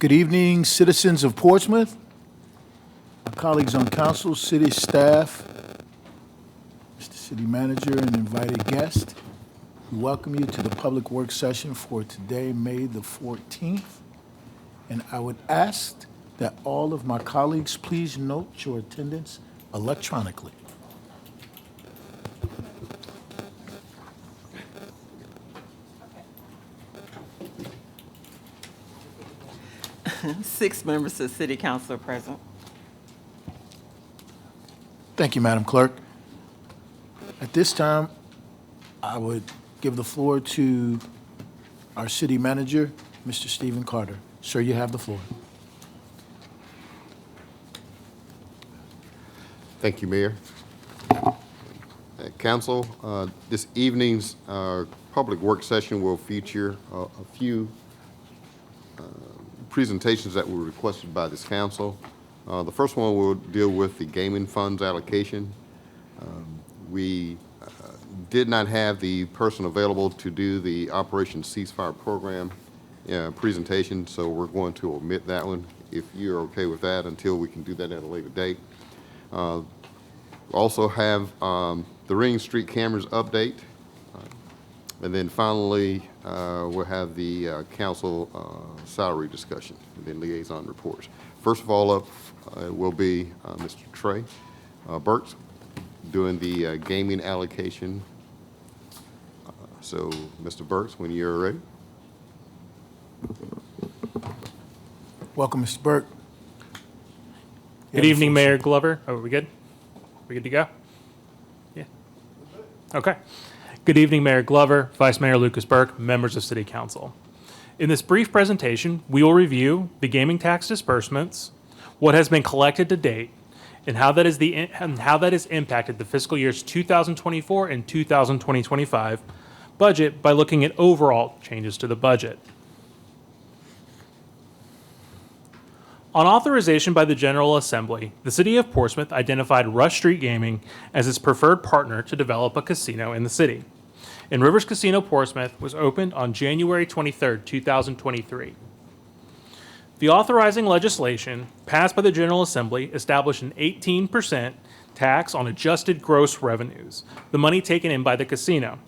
Good evening, citizens of Portsmouth, my colleagues on council, city staff, Mr. City Manager, and invited guest. We welcome you to the public work session for today, May the 14th. And I would ask that all of my colleagues please note your attendance electronically. Six members of City Council are present. Thank you, Madam Clerk. At this time, I would give the floor to our City Manager, Mr. Stephen Carter. Sir, you have the floor. Thank you, Mayor. Council, this evening's public work session will feature a few presentations that were requested by this council. The first one will deal with the gaming funds allocation. We did not have the person available to do the Operation Ceasefire Program presentation, so we're going to omit that one, if you're okay with that, until we can do that at a later date. Also have the Ring Street cameras update. And then finally, we'll have the council salary discussion, and then liaison reports. First of all up will be Mr. Trey Burks doing the gaming allocation. So, Mr. Burks, when you're ready. Welcome, Mr. Burke. Good evening, Mayor Glover. Are we good? We good to go? Yeah. Okay. Good evening, Mayor Glover, Vice Mayor Lucas Burke, members of City Council. In this brief presentation, we will review the gaming tax disbursements, what has been collected to date, and how that has impacted the fiscal years 2024 and 2025 budget by looking at overall changes to the budget. On authorization by the General Assembly, the City of Portsmouth identified Rush Street Gaming as its preferred partner to develop a casino in the city. And Rivers Casino Portsmouth was opened on January 23, 2023. The authorizing legislation passed by the General Assembly established an 18% tax on adjusted gross revenues, the money taken in by the casino.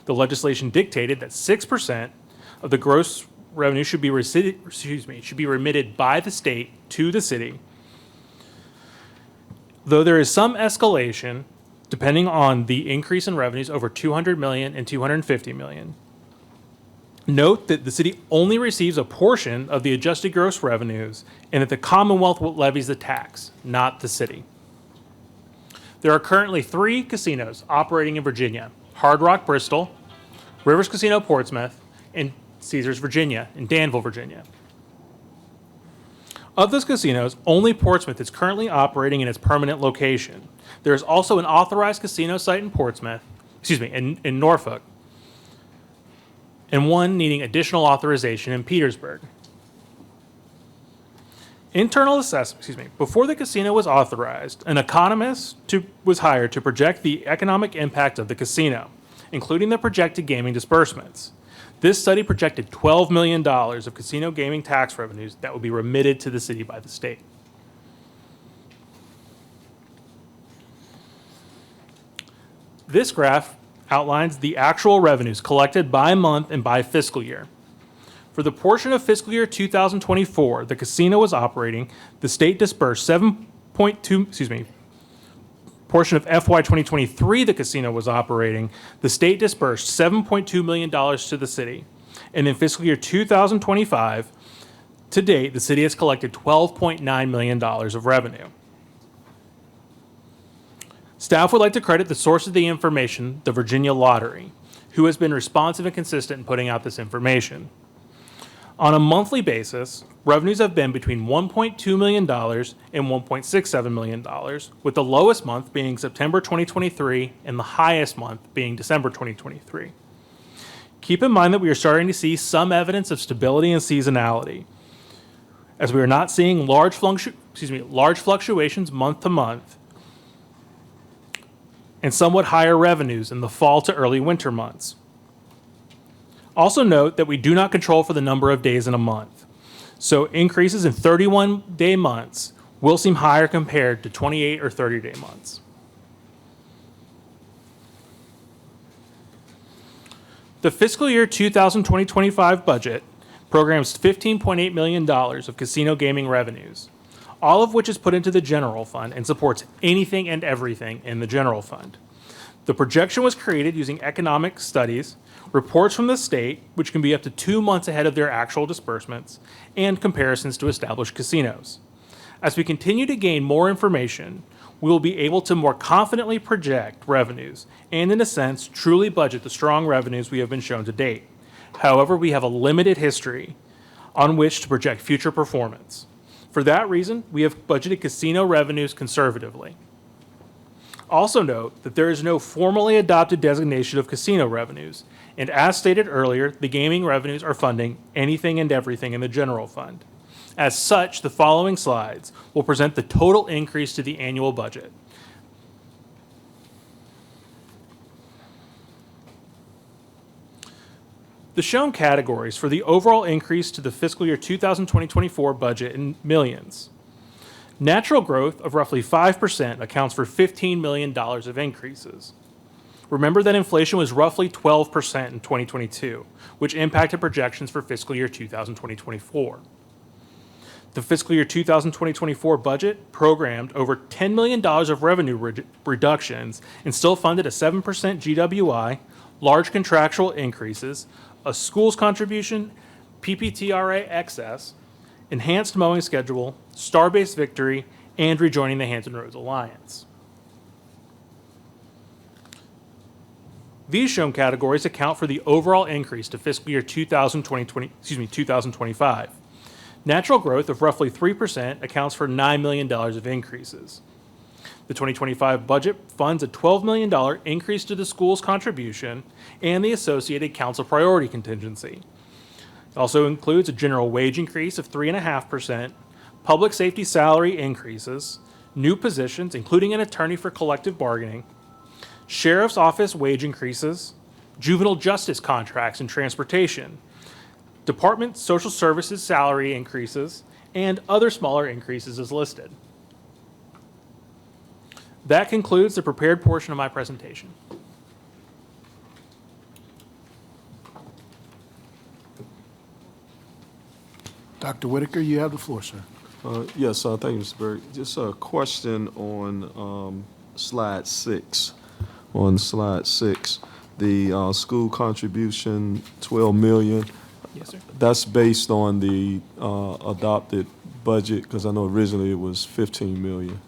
The legislation dictated that 6% of the gross revenue should be remitted by the state to the city. Though there is some escalation depending on the increase in revenues over $200 million and $250 million. Note that the city only receives a portion of the adjusted gross revenues and that the Commonwealth levies the tax, not the city. There are currently 3 casinos operating in Virginia: Hard Rock Bristol, Rivers Casino Portsmouth, and Caesars Virginia in Danville, Virginia. Of those casinos, only Portsmouth is currently operating in its permanent location. There is also an authorized casino site in Norfolk, and one needing additional authorization in Petersburg. Before the casino was authorized, an economist was hired to project the economic impact of the casino, including the projected gaming disbursements. This study projected $12 million of casino gaming tax revenues that would be remitted to the city by the state. This graph outlines the actual revenues collected by month and by fiscal year. For the portion of fiscal year 2024 the casino was operating, the state disbursed portion of FY 2023 the casino was operating, the state disbursed $7.2 million to the city. And in fiscal year 2025, to date, the city has collected $12.9 million of revenue. Staff would like to credit the source of the information, the Virginia Lottery, who has been responsive and consistent in putting out this information. On a monthly basis, revenues have been between $1.2 million and $1.67 million, with the lowest month being September 2023 and the highest month being December 2023. Keep in mind that we are starting to see some evidence of stability and seasonality, as we are not seeing large fluctuations month to month, and somewhat higher revenues in the fall to early winter months. Also note that we do not control for the number of days in a month. So increases in 31-day months will seem higher compared to 28 or 30-day months. The fiscal year 2020-25 budget programs $15.8 million of casino gaming revenues, all of which is put into the general fund and supports anything and everything in the general fund. The projection was created using economic studies, reports from the state, which can be up to 2 months ahead of their actual disbursements, and comparisons to established casinos. As we continue to gain more information, we will be able to more confidently project revenues and, in a sense, truly budget the strong revenues we have been shown to date. However, we have a limited history on which to project future performance. For that reason, we have budgeted casino revenues conservatively. Also note that there is no formally adopted designation of casino revenues, and as stated earlier, the gaming revenues are funding anything and everything in the general fund. As such, the following slides will present the total increase to the annual budget. The shown categories for the overall increase to the fiscal year 2020-24 budget in millions. Natural growth of roughly 5% accounts for $15 million of increases. Remember that inflation was roughly 12% in 2022, which impacted projections for fiscal year 2020-24. The fiscal year 2020-24 budget programmed over $10 million of revenue reductions and still funded a 7% GWI, large contractual increases, a schools contribution, PPTRA excess, enhanced mowing schedule, star-based victory, and rejoining the Hampton Roads Alliance. These shown categories account for the overall increase to fiscal year 2025. Natural growth of roughly 3% accounts for $9 million of increases. The 2025 budget funds a $12 million increase to the school's contribution and the associated council priority contingency. It also includes a general wage increase of 3.5%, public safety salary increases, new positions, including an attorney for collective bargaining, sheriff's office wage increases, juvenile justice contracts and transportation, department social services salary increases, and other smaller increases as listed. That concludes the prepared portion of my presentation. Dr. Whitaker, you have the floor, sir. Yes, thank you, Mr. Berg. Just a question on slide 6. On slide 6, the school contribution, $12 million. Yes, sir. That's based on the adopted budget, because I know originally it was $15 million.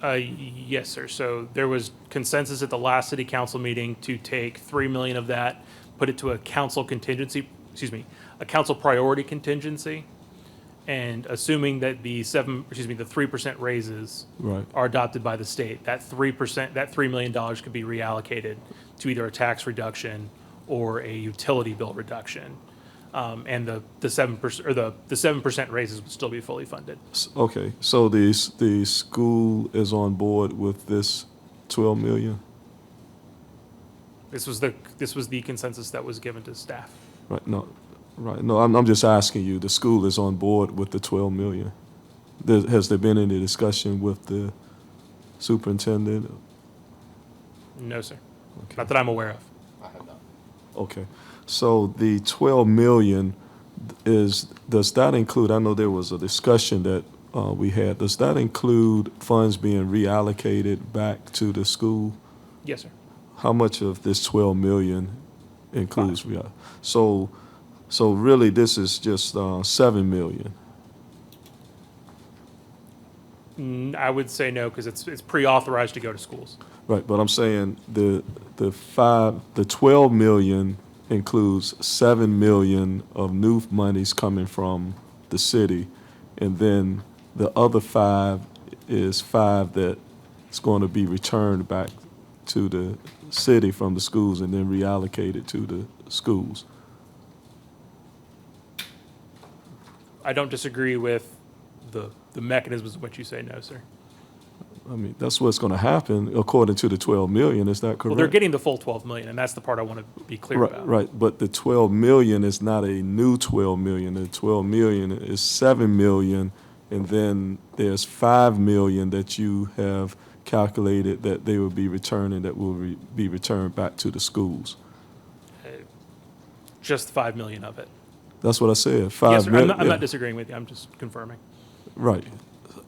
Yes, sir. So there was consensus at the last city council meeting to take $3 million of that, put it to a council contingency, a council priority contingency, and assuming that the 3% raises Right. are adopted by the state, that 3%, that $3 million could be reallocated to either a tax reduction or a utility bill reduction. And the 7% or the 7% raises would still be fully funded. Okay, so the school is on board with this $12 million? This was the consensus that was given to staff. Right, no, I'm just asking you, the school is on board with the $12 million. Has there been any discussion with the superintendent? No, sir. Not that I'm aware of. Okay, so the $12 million does that include, I know there was a discussion that we had, does that include funds being reallocated back to the school? Yes, sir. How much of this $12 million includes So really this is just $7 million? I would say no, because it's pre-authorized to go to schools. Right, but I'm saying the $12 million includes $7 million of new monies coming from the city, and then the other $5 is $5 that's going to be returned back to the city from the schools and then reallocated to the schools. I don't disagree with the mechanisms of what you say, no, sir. I mean, that's what's going to happen according to the 12 million. Is that correct? Well, they're getting the full 12 million, and that's the part I want to be clear Right, about. right. But the 12 million is not a new 12 million. The 12 million is 7 million, and then there's 5 million that you have calculated that they will be returning, that will be returned back to the schools. Just 5 million of it. That's what I said. 5 Yes, sir. million. I'm not disagreeing with you. I'm just confirming. Right.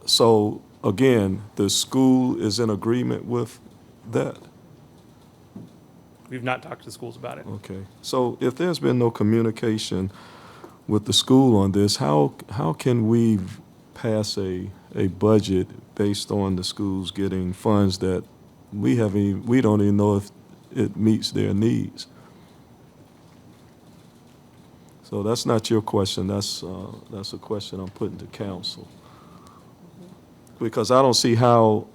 So again, the school is in agreement with that. We've not talked to the schools about it. Okay. So if there's been no communication with the school on this, how can we pass a budget based on the schools getting funds that we don't even know if it meets their needs? So that's not your question. That's a question I'm putting to council. Because I don't see how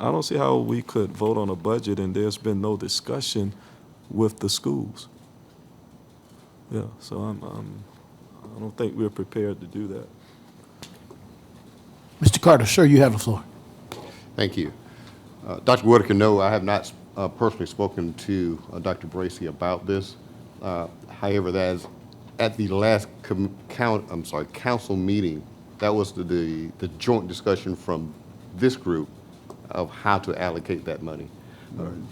we could vote on a budget and there's been no discussion with the schools. Yeah, so I don't think we're prepared to do that. Mr. Carter, sir, you have the floor. Thank you. Dr. Whitaker, no, I have not personally spoken to Dr. Bracy about this. However, that is at the last council meeting, that was the joint discussion from this group of how to allocate that money.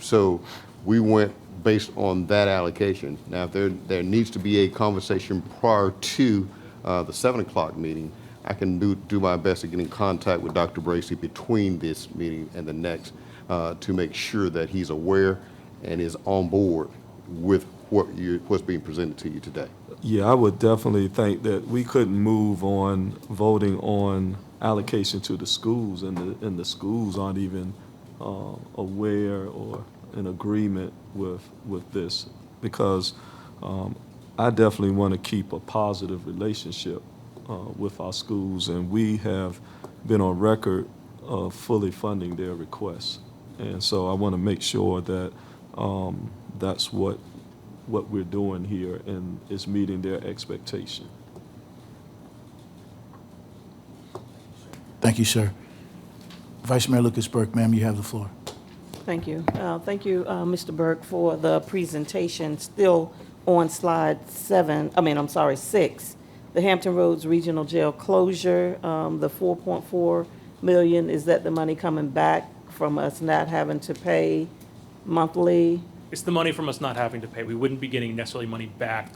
So we went based on that allocation. Now, if there needs to be a conversation prior to the 7 o'clock meeting, I can do my best to get in contact with Dr. Bracy between this meeting and the next to make sure that he's aware and is on board with what's being presented to you today. Yeah, I would definitely think that we couldn't move on voting on allocation to the schools, and the schools aren't even aware or in agreement with this, because I definitely want to keep a positive relationship with our schools, and we have been on record of fully funding their requests. And so I want to make sure that that's what we're doing here and is meeting their expectation. Thank you, sir. Vice Mayor Lucas Burke, ma'am, you have the floor. Thank you. Thank you, Mr. Burke, for the presentation. Still on slide 6, the Hampton Roads Regional Jail closure, the 4.4 million, is that the money coming back from us not having to pay monthly? It's the money from us not having to pay. We wouldn't be getting necessarily money back.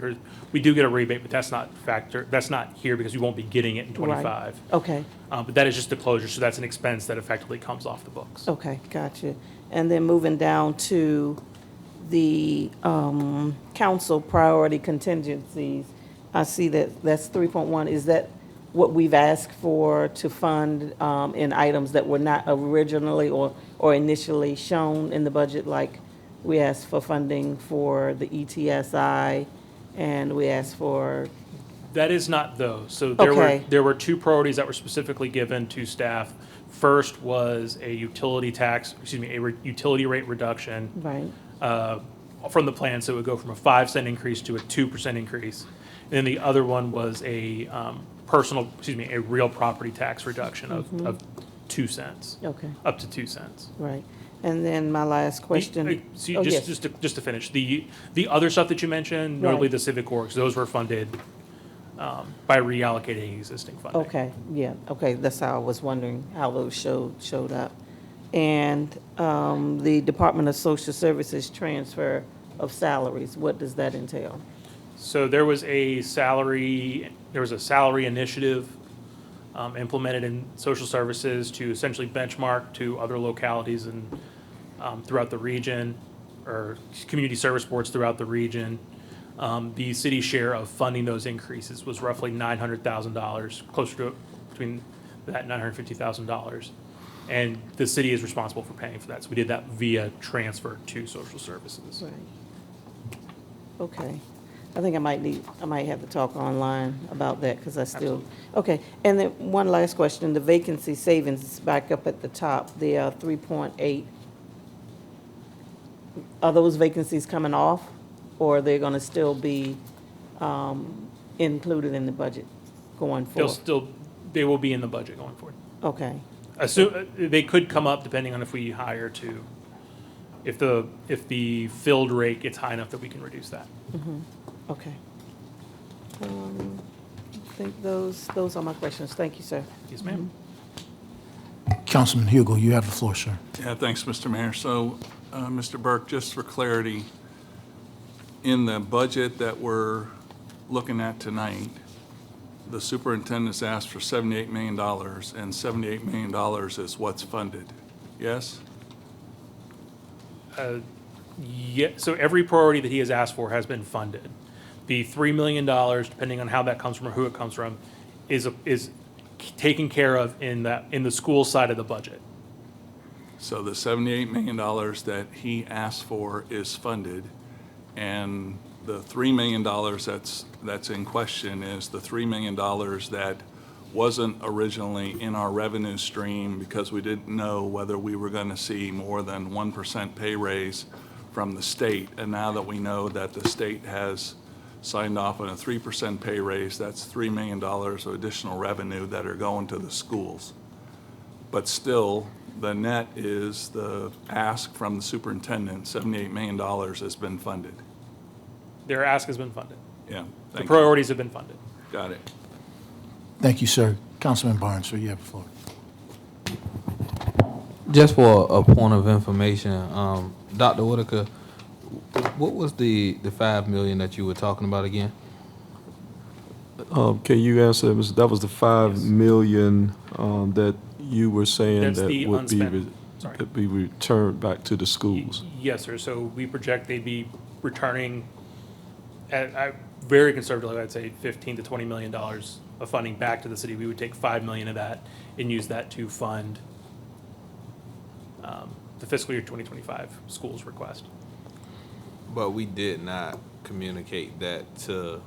We do get a rebate, but that's not here because we won't be getting it in '25. Right. Okay. But that is just the closure, so that's an expense that effectively comes off the books. Okay, gotcha. And then moving down to the council priority contingencies, I see that that's 3.1. Is that what we've asked for to fund in items that were not originally or initially shown in the budget? Like we asked for funding for the ETSI, and we asked for... That is not those. So Okay. there were two priorities that were specifically given to staff. First was a utility rate reduction Right. from the plan, so it would go from a 5-cent increase to a 2% increase. And then the other one was a real property tax reduction of 2 cents, Okay, up to 2 cents. right. And then my last question... Oh, yes. Just to finish, the other stuff that you mentioned, notably Right. the civic works, those were funded by reallocating existing funding. Okay, yeah, okay, that's how I was wondering how those showed up. And the Department of Social Services transfer of salaries, what does that entail? So there was a salary initiative implemented in social services to essentially benchmark to other localities and throughout the region, or community service boards throughout the region. The city's share of funding those increases was roughly $900,000, closer to between that $950,000. And the city is responsible for paying for that. So we did that via transfer to social services. Right. Okay. I think I might have to talk online about that, because I still... Okay, and then one last question, the vacancy savings is back up at the top, the 3.8. Are those vacancies coming off, or are they gonna still be included in the budget going forward? They will be in the budget going forward. Okay, they could come up depending on if we hire to, if the filled rate gets high enough that we can reduce that. Okay. I think those are my questions. Thank you, sir. Yes, ma'am. Councilman Hugo, you have the floor, sir. Yeah, thanks, Mr. Mayor. So, Mr. Burke, just for clarity, in the budget that we're looking at tonight, the superintendent's asked for $78 million, and $78 million is what's funded. Yes? Yeah, so every priority that he has asked for has been funded. The $3 million, depending on how that comes from or who it comes from, is taken care of in the school side of the budget. So the $78 million that he asked for is funded, and the $3 million that's in question is the $3 million that wasn't originally in our revenue stream because we didn't know whether we were going to see more than 1% pay raise from the state. And now that we know that the state has signed off on a 3% pay raise, that's $3 million of additional revenue that are going to the schools. But still, the net is the ask from the superintendent, $78 million has been funded. Their ask has been funded. Yeah, The thank you. priorities have been funded. Got it. Thank you, sir. Councilman Barnes, sir, you have the floor. Just for a point of information, Dr. Whitaker, what was the $5 million that you were talking about again? Can you answer that? That was the $5 Yes. million that you were saying That's that the would be, unspent- sorry. that be returned back to the schools. Yes, sir. So we project they'd be returning, very conservatively, I'd say $15 to $20 million of funding back to the city. We would take $5 million of that and use that to fund the fiscal year 2025 schools request. But we did not communicate that to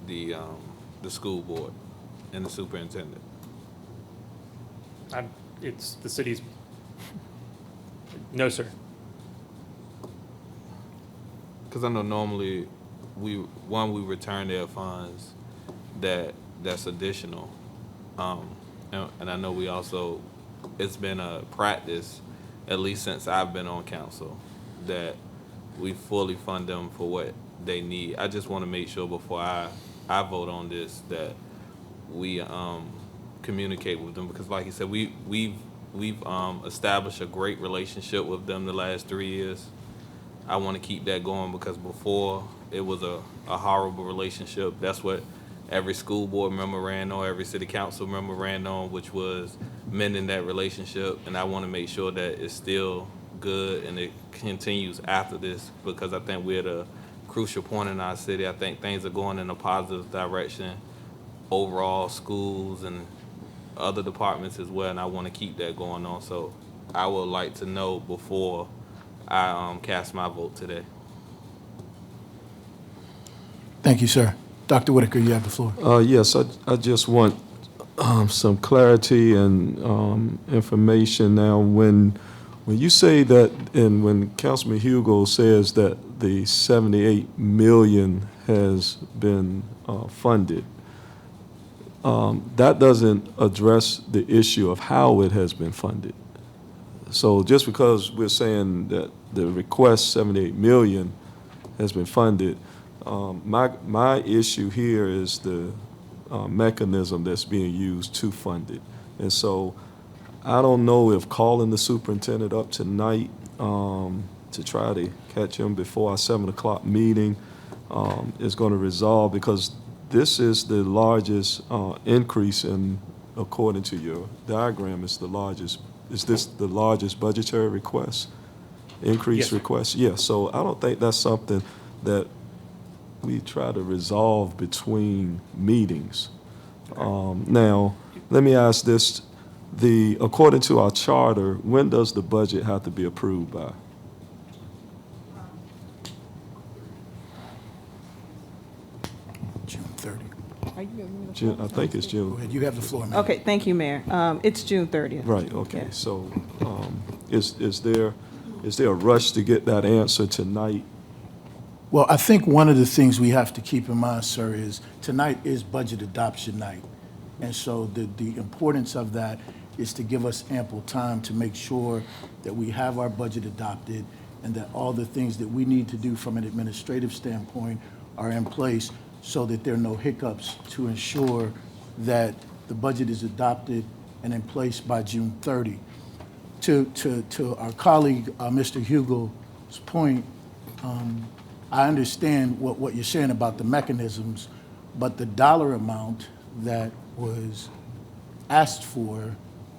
the school board and the superintendent. It's the city's, no, sir. Because I know normally we return their funds that's additional. And I know we also, it's been a practice, at least since I've been on council, that we fully fund them for what they need. I just want to make sure before I vote on this that we communicate with them, because like you said, we've established a great relationship with them the last 3 years. I want to keep that going because before it was a horrible relationship. That's what every school board member ran on, every city council member ran on, which was mending that relationship. And I want to make sure that it's still good and it continues after this, because I think we're at a crucial point in our city. I think things are going in a positive direction, overall schools and other departments as well, and I want to keep that going on. So I would like to know before I cast my vote today. Thank you, sir. Dr. Whitaker, you have the floor. Yes, I just want some clarity and information now. When you say that, and when Councilman Hugo says that the $78 million has been funded, that doesn't address the issue of how it has been funded. So just because we're saying that the request $78 million has been funded, my issue here is the mechanism that's being used to fund it. And so I don't know if calling the superintendent up tonight to try to catch him before our 7 o'clock meeting is going to resolve, because this is the largest increase in, according to your diagram, is this the largest budgetary request? Increase Yes, sir. request? Yeah, so I don't think that's something that we try to resolve between meetings. Now, let me ask this. According to our charter, when does the budget have to be approved by? June 30. I think it's Go June. ahead, you have the floor, ma'am. Okay, thank you, Mayor. It's June 30th. Right, okay. Yes. So is there a rush to get that answer tonight? Well, I think one of the things we have to keep in mind, sir, is tonight is budget adoption night. And so the importance of that is to give us ample time to make sure that we have our budget adopted and that all the things that we need to do from an administrative standpoint are in place so that there are no hiccups to ensure that the budget is adopted and in place by June 30. To our colleague, Mr. Hugo's point, I understand what you're saying about the mechanisms, but the dollar amount that was asked for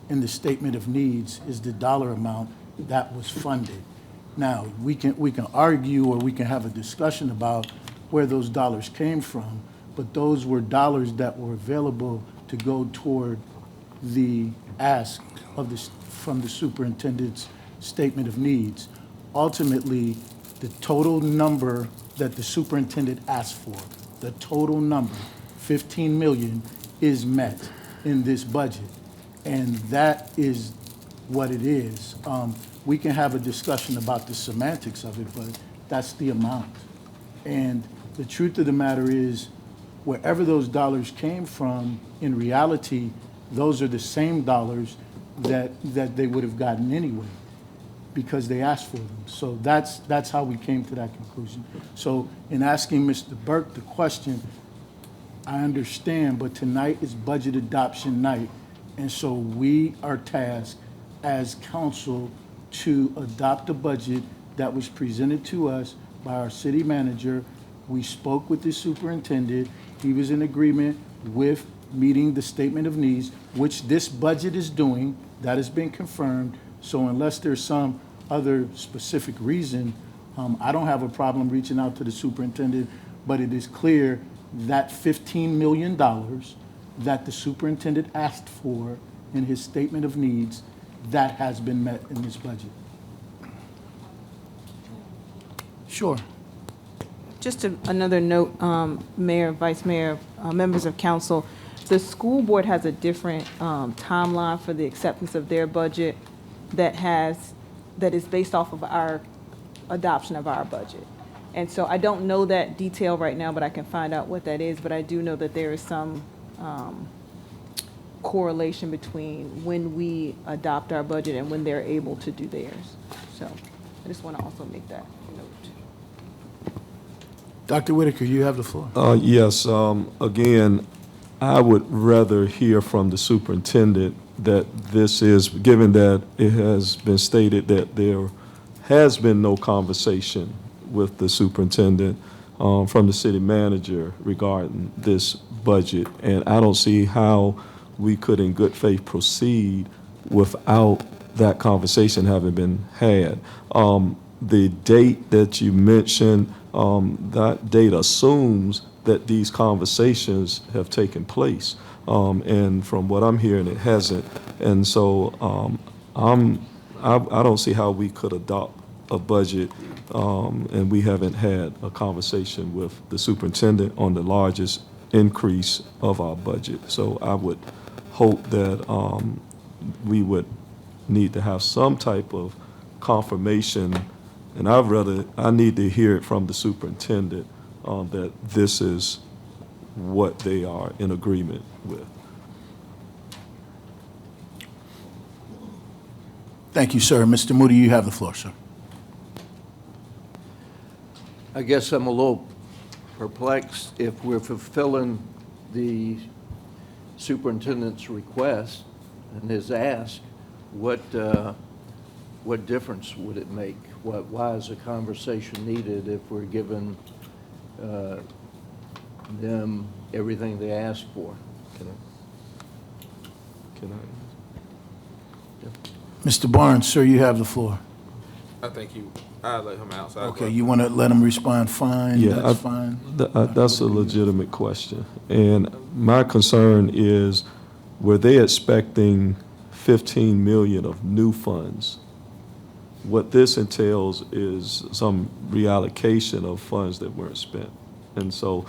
in the statement of needs is the dollar amount that was funded. Now, we can argue or we can have a discussion about where those dollars came from, but those were dollars that were available to go toward the ask of this, from the superintendent's statement of needs. Ultimately, the total number that the superintendent asked for, the total number, 15 million, is met in this budget. And that is what it is. We can have a discussion about the semantics of it, but that's the amount. And the truth of the matter is, wherever those dollars came from, in reality, those are the same dollars that they would have gotten anyway, because they asked for them. So that's how we came to that conclusion. So in asking Mr. Burke the question, I understand, but tonight is budget adoption night, and so we are tasked as council to adopt a budget that was presented to us by our city manager. We spoke with the superintendent. He was in agreement with meeting the statement of needs, which this budget is doing. That has been confirmed. So unless there's some other specific reason, I don't have a problem reaching out to the superintendent, but it is clear that $15 million that the superintendent asked for in his statement of needs, that has been met in this budget. Sure. Just another note, Mayor, Vice Mayor, members of council, the school board has a different timeline for the acceptance of their budget that is based off of our adoption of our budget. And so I don't know that detail right now, but I can find out what that is. But I do know that there is some correlation between when we adopt our budget and when they're able to do theirs. So I just want to also make that note. Dr. Whitaker, you have the floor. Yes, again, I would rather hear from the superintendent that this is, given that it has been stated that there has been no conversation with the superintendent from the city manager regarding this budget. And I don't see how we could in good faith proceed without that conversation having been had. The date that you mentioned, that date assumes that these conversations have taken place. And from what I'm hearing, it hasn't. And so I don't see how we could adopt a budget and we haven't had a conversation with the superintendent on the largest increase of our budget. So I would hope that we would need to have some type of confirmation, and I need to hear it from the superintendent that this is what they are in agreement with. Thank you, sir. Mr. Moody, you have the floor, sir. I guess I'm a little perplexed. If we're fulfilling the superintendent's request and his ask, what difference would it make? Why is a conversation needed if we're giving them everything they asked for? Can Mr. Barnes, sir, you have the floor. I think I'll let him out. So Okay, you want to let him respond? Fine, Yeah, that's fine. That's a legitimate question. And my concern is, were they expecting 15 million of new funds? What this entails is some reallocation of funds that weren't spent. And so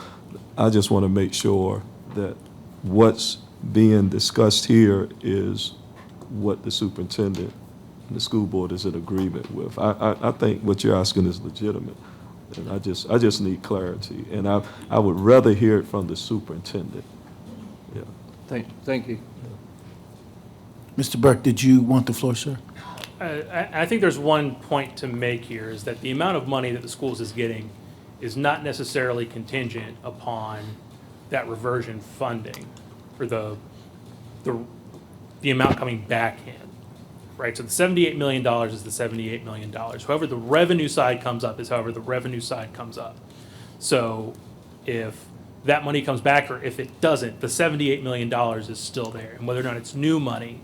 I just want to make sure that what's being discussed here is what the superintendent and the school board is in agreement with. I think what you're asking is legitimate, and I just need clarity. And I would rather hear it from the superintendent. Yeah. Thank you. Mr. Burke, did you want the floor, sir? I think there's one point to make here, is that the amount of money that the schools is getting is not necessarily contingent upon that reversion funding, or the amount coming back in, right? So the $78 million is the $78 million. However the revenue side comes up is however the revenue side comes up. So if that money comes back, or if it doesn't, the $78 million is still there. And whether or not it's new money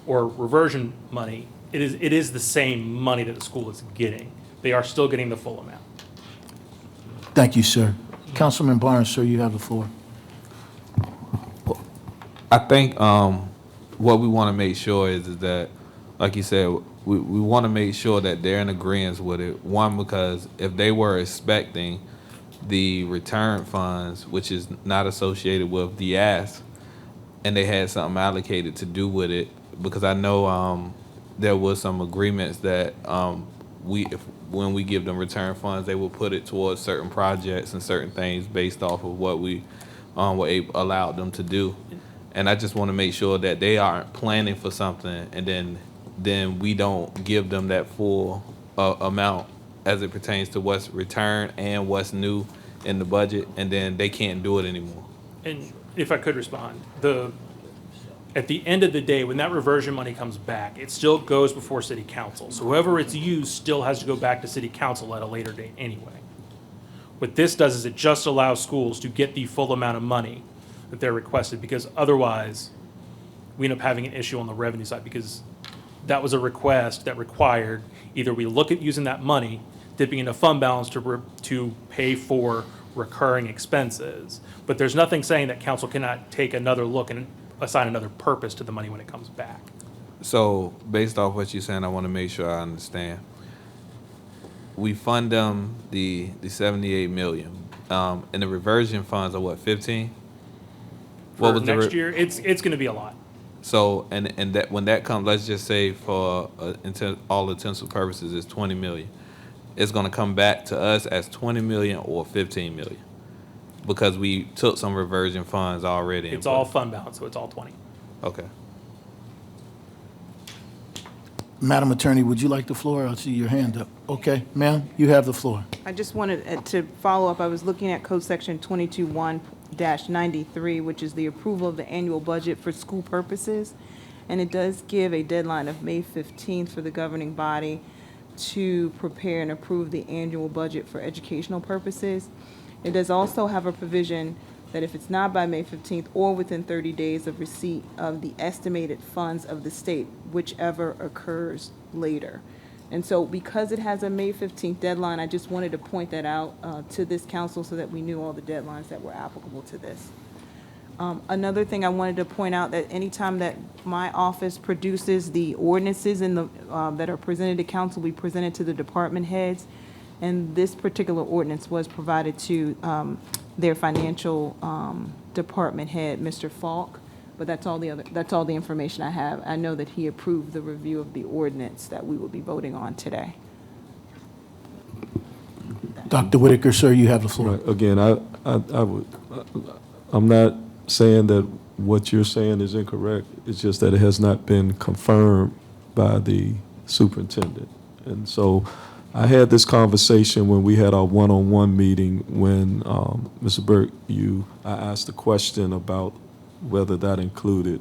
or reversion money, it is the same money that the school is getting. They are still getting the full amount. Thank you, sir. Councilman Barnes, sir, you have the floor. I think what we want to make sure is that, like you said, we want to make sure that they're in agreement with it. One, because if they were expecting the return funds, which is not associated with the ask, and they had something allocated to do with it, because I know there was some agreements that when we give them return funds, they will put it towards certain projects and certain things based off of what we allowed them to do. And I just want to make sure that they aren't planning for something and then we don't give them that full amount as it pertains to what's returned and what's new in the budget, and then they can't do it anymore. And if I could respond, at the end of the day, when that reversion money comes back, it still goes before city council. So whoever it's used still has to go back to city council at a later date anyway. What this does is it just allows schools to get the full amount of money that they're requested, because otherwise we end up having an issue on the revenue side, because that was a request that required either we look at using that money, dipping into fund balance to pay for recurring expenses. But there's nothing saying that council cannot take another look and assign another purpose to the money when it comes back. So based off what you're saying, I want to make sure I understand. We fund them the 78 million, and the reversion funds are what, 15? For next year, it's going to be a lot. So and that when that comes, let's just say for all intents and purposes, it's 20 million. It's going to come back to us as 20 million or 15 million, because we took some reversion funds already. It's all fund balance, so it's all 20. Okay. Madam Attorney, would you like the floor? I see your hand up. Okay, ma'am, you have the floor. I just wanted to follow up. I was looking at Code Section 22-1-93, which is the approval of the annual budget for school purposes. And it does give a deadline of May 15th for the governing body to prepare and approve the annual budget for educational purposes. It does also have a provision that if it's not by May 15th or within 30 days of receipt of the estimated funds of the state, whichever occurs later. And so because it has a May 15th deadline, I just wanted to point that out to this council so that we knew all the deadlines that were applicable to this. Another thing I wanted to point out, that anytime that my office produces the ordinances in the that are presented to council, we present it to the department heads. And this particular ordinance was provided to their financial department head, Mr. Falk. But that's all the information I have. I know that he approved the review of the ordinance that we will be voting on today. Dr. Whitaker, sir, you have the floor. Right. Again, I'm not saying that what you're saying is incorrect. It's just that it has not been confirmed by the superintendent. And so I had this conversation when we had our one-on-one meeting when, Mr. Burke, I asked a question about whether that included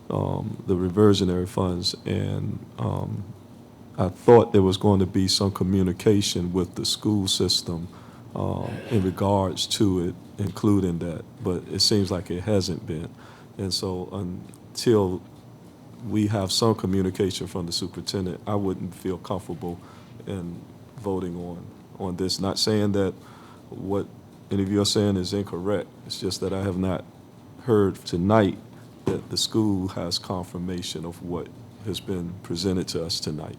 the reversionary funds. And I thought there was going to be some communication with the school system in regards to it, including that, but it seems like it hasn't been. And so until we have some communication from the superintendent, I wouldn't feel comfortable in voting on this. Not saying that what any of you are saying is incorrect. It's just that I have not heard tonight that the school has confirmation of what has been presented to us tonight.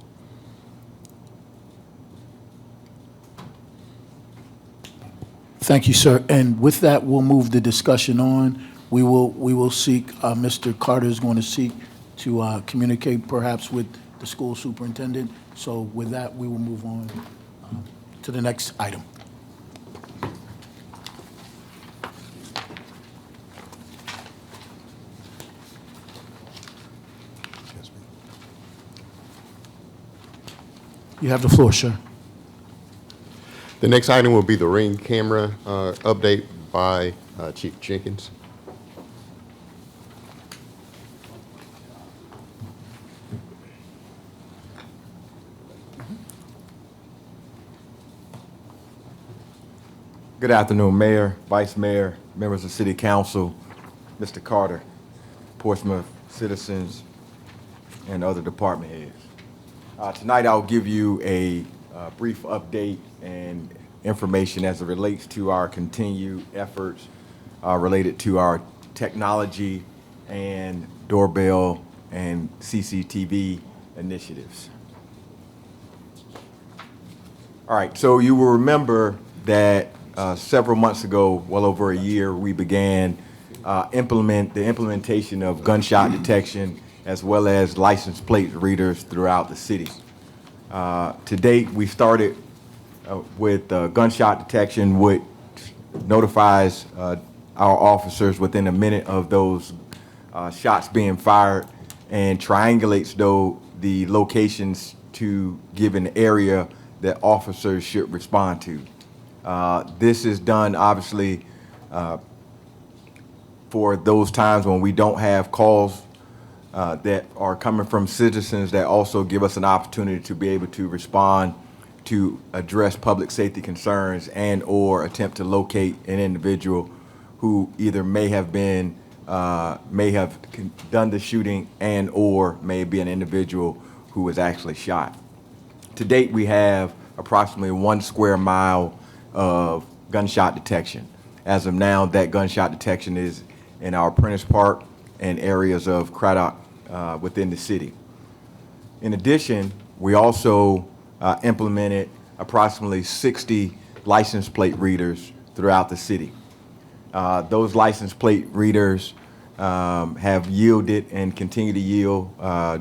Thank you, sir. And with that, we'll move the discussion on. We will seek, Mr. Carter is going to seek to communicate perhaps with the school superintendent. So with that, we will move on to the next item. You have the floor, sir. The next item will be the Ring camera update by Chief Jenkins. Good afternoon, Mayor, Vice Mayor, members of City Council, Mr. Carter, Portsmouth citizens, and other department heads. Tonight, I'll give you a brief update and information as it relates to our continued efforts related to our technology and doorbell and CCTV initiatives. All right, so you will remember that several months ago, well over a year, we began the implementation of gunshot detection as well as license plate readers throughout the city. To date, we started with gunshot detection, which notifies our officers within a minute of those shots being fired and triangulates the locations to give an area that officers should respond to. This is done, obviously, for those times when we don't have calls that are coming from citizens that also give us an opportunity to be able to respond to address public safety concerns and or attempt to locate an individual who either may have done the shooting and or may be an individual who was actually shot. To date, we have approximately 1 square mile of gunshot detection. As of now, that gunshot detection is in our Prentice Park and areas of Craddock within the city. In addition, we also implemented approximately 60 license plate readers throughout the city. Those license plate readers have yielded and continue to yield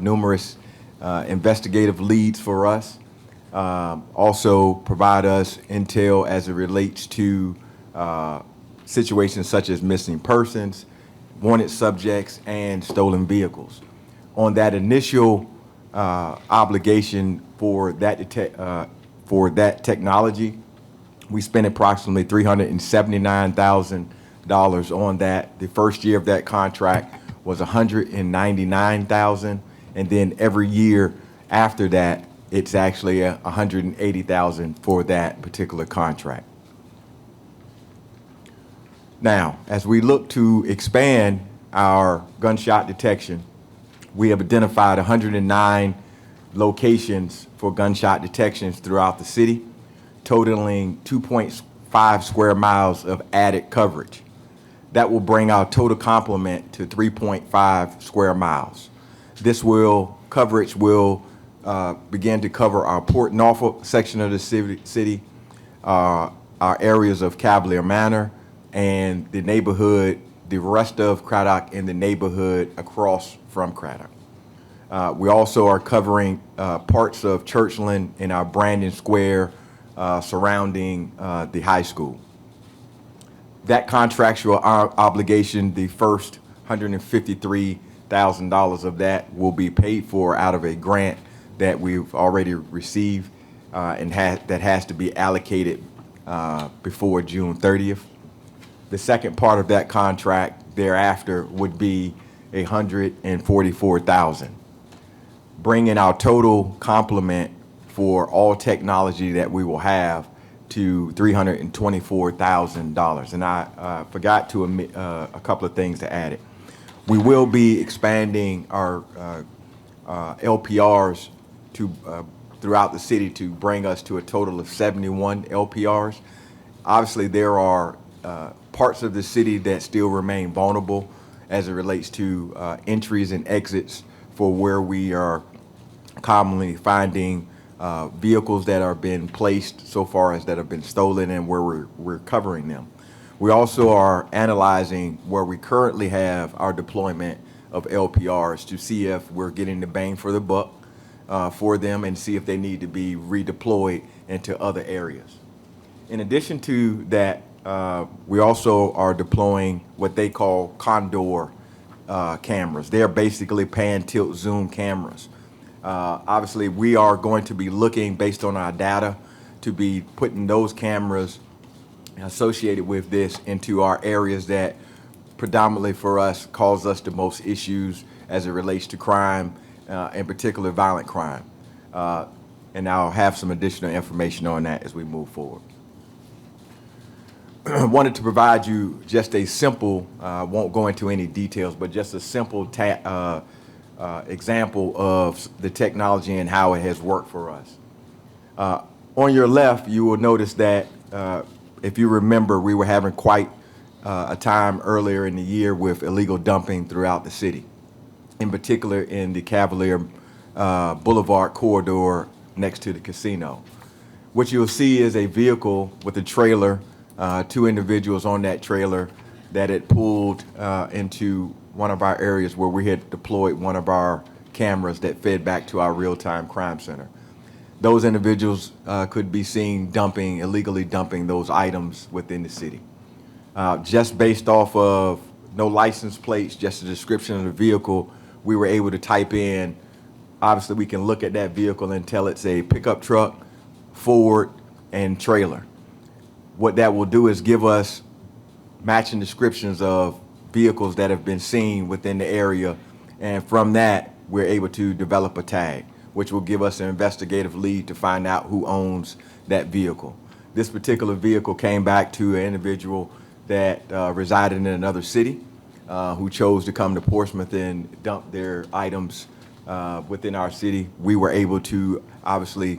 numerous investigative leads for us. Also provide us intel as it relates to situations such as missing persons, wanted subjects, and stolen vehicles. On that initial obligation for that technology, we spent approximately $379,000 on that. The first year of that contract was $199,000, and then every year after that, it's actually $180,000 for that particular contract. Now, as we look to expand our gunshot detection, we have identified 109 locations for gunshot detections throughout the city, totaling 2.5 square miles of added coverage. That will bring our total complement to 3.5 square miles. This coverage will begin to cover our Port Norfolk section of the city, our areas of Cavalier Manor, and the neighborhood, the rest of Craddock and the neighborhood across from Craddock. We also are covering parts of Churchland and our Brandon Square surrounding the high school. That contractual obligation, the first $153,000 of that will be paid for out of a grant that we've already received and that has to be allocated before June 30th. The second part of that contract thereafter would be $144,000, bringing our total complement for all technology that we will have to $324,000. And I forgot to omit a couple of things to add it. We will be expanding our LPRs throughout the city to bring us to a total of 71 LPRs. Obviously, there are parts of the city that still remain vulnerable as it relates to entries and exits for where we are commonly finding vehicles that are being placed so far as that have been stolen and where we're covering them. We also are analyzing where we currently have our deployment of LPRs to see if we're getting the bang for the buck for them and see if they need to be redeployed into other areas. In addition to that, we also are deploying what they call condor cameras. They're basically pan, tilt, zoom cameras. Obviously, we are going to be looking, based on our data, to be putting those cameras associated with this into our areas that predominantly for us cause us the most issues as it relates to crime, in particular violent crime. And I'll have some additional information on that as we move forward. Wanted to provide you just a simple, won't go into any details, but just a simple example of the technology and how it has worked for us. On your left, you will notice that if you remember, we were having quite a time earlier in the year with illegal dumping throughout the city, in particular in the Cavalier Boulevard corridor next to the casino. What you'll see is a vehicle with a trailer, two individuals on that trailer that had pulled into one of our areas where we had deployed one of our cameras that fed back to our real-time crime center. Those individuals could be seen illegally dumping those items within the city. Just based off of no license plates, just a description of the vehicle, we were able to type in, obviously we can look at that vehicle and tell it's a pickup truck, Ford, and trailer. What that will do is give us matching descriptions of vehicles that have been seen within the area, and from that, we're able to develop a tag, which will give us an investigative lead to find out who owns that vehicle. This particular vehicle came back to an individual that resided in another city who chose to come to Portsmouth and dump their items within our city. We were able to obviously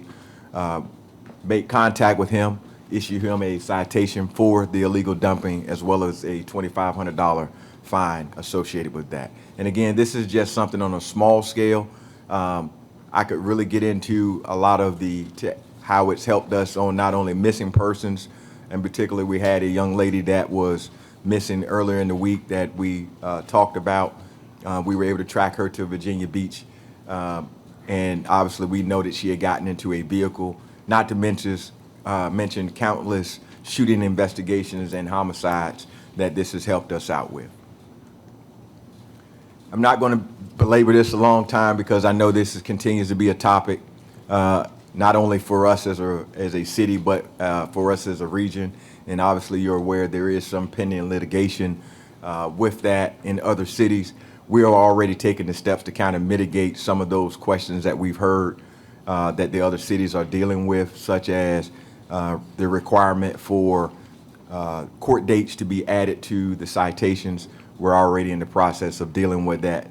make contact with him, issue him a citation for the illegal dumping, as well as a $2,500 fine associated with that. And again, this is just something on a small scale. I could really get into a lot of how it's helped us on not only missing persons, and particularly we had a young lady that was missing earlier in the week that we talked about. We were able to track her to Virginia Beach, and obviously we know that she had gotten into a vehicle, not to mention countless shooting investigations and homicides that this has helped us out with. I'm not going to belabor this a long time because I know this continues to be a topic, not only for us as a city, but for us as a region. And obviously you're aware there is some pending litigation with that in other cities. We are already taking the steps to kind of mitigate some of those questions that we've heard that the other cities are dealing with, such as the requirement for court dates to be added to the citations. We're already in the process of dealing with that.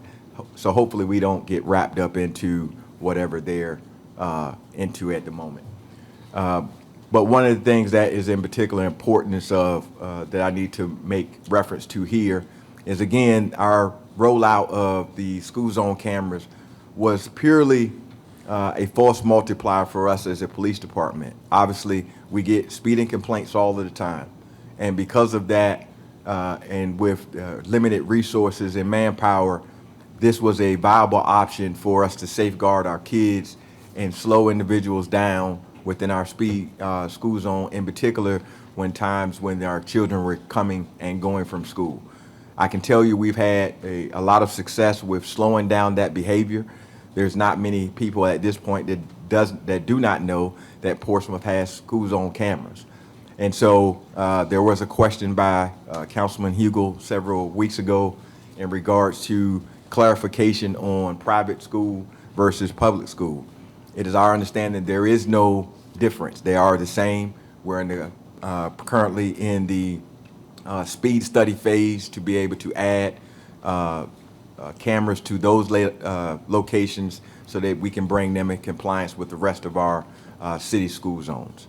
So hopefully we don't get wrapped up into whatever they're into at the moment. But one of the things that is in particular importance of that I need to make reference to here is, again, our rollout of the school zone cameras was purely a false multiplier for us as a police department. Obviously, we get speeding complaints all of the time. And because of that, and with limited resources and manpower, this was a viable option for us to safeguard our kids and slow individuals down within our school zone, in particular when our children were coming and going from school. I can tell you we've had a lot of success with slowing down that behavior. There's not many people at this point that do not know that Portsmouth has school zone cameras. And so there was a question by Councilman Hugel several weeks ago in regards to clarification on private school versus public school. It is our understanding there is no difference. They are the same. We're currently in the speed study phase to be able to add cameras to those locations so that we can bring them in compliance with the rest of our city school zones.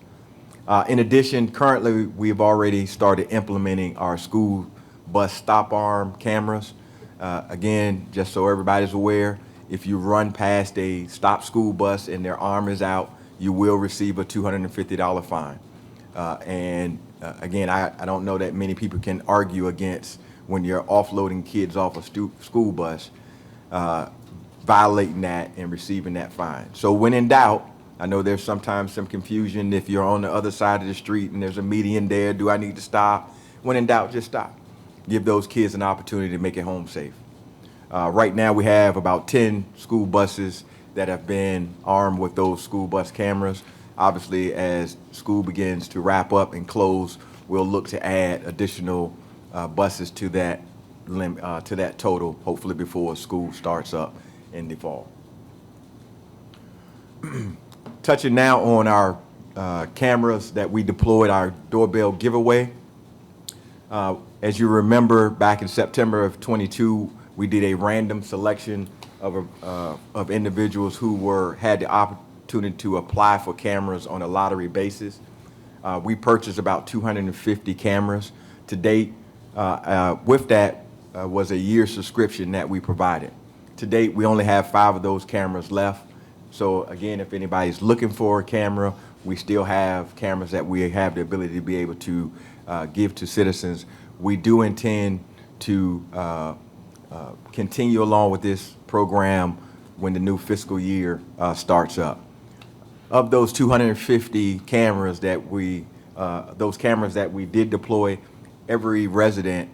In addition, currently we've already started implementing our school bus stop arm cameras. Again, just so everybody's aware, if you run past a stop school bus and their arm is out, you will receive a $250 fine. Again, I don't know that many people can argue against when you're offloading kids off a school bus, violating that and receiving that fine. So when in doubt, I know there's sometimes some confusion if you're on the other side of the street and there's a median there, do I need to stop? When in doubt, just stop. Give those kids an opportunity to make it home safe. Right now we have about 10 school buses that have been armed with those school bus cameras. Obviously, as school begins to wrap up and close, we'll look to add additional buses to that total, hopefully before school starts up in the fall. Touching now on our cameras that we deployed, our doorbell giveaway. As you remember, back in September of '22, we did a random selection of individuals who had the opportunity to apply for cameras on a lottery basis. We purchased about 250 cameras to date. With that was a year subscription that we provided. To date, we only have 5 of those cameras left. So again, if anybody's looking for a camera, we still have cameras that we have the ability to be able to give to citizens. We do intend to continue along with this program when the new fiscal year starts up. Of those 250 cameras those cameras that we did deploy, every resident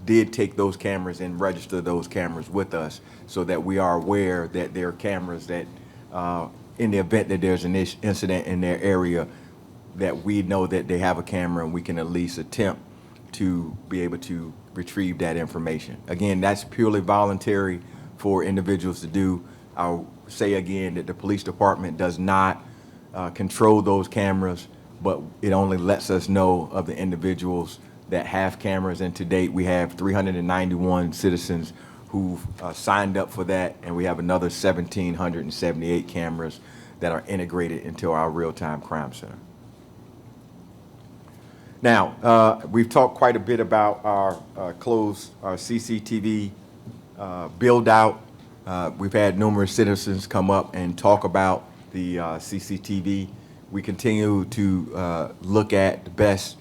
did take those cameras and register those cameras with us so that we are aware that there are cameras that, in the event that there's an incident in their area, that we know that they have a camera and we can at least attempt to be able to retrieve that information. Again, that's purely voluntary for individuals to do. I'll say again that the police department does not control those cameras, but it only lets us know of the individuals that have cameras. And to date, we have 391 citizens who've signed up for that, and we have another 1,778 cameras that are integrated into our real-time crime center. Now, we've talked quite a bit about our CCTV build out. We've had numerous citizens come up and talk about the CCTV. We continue to look at the best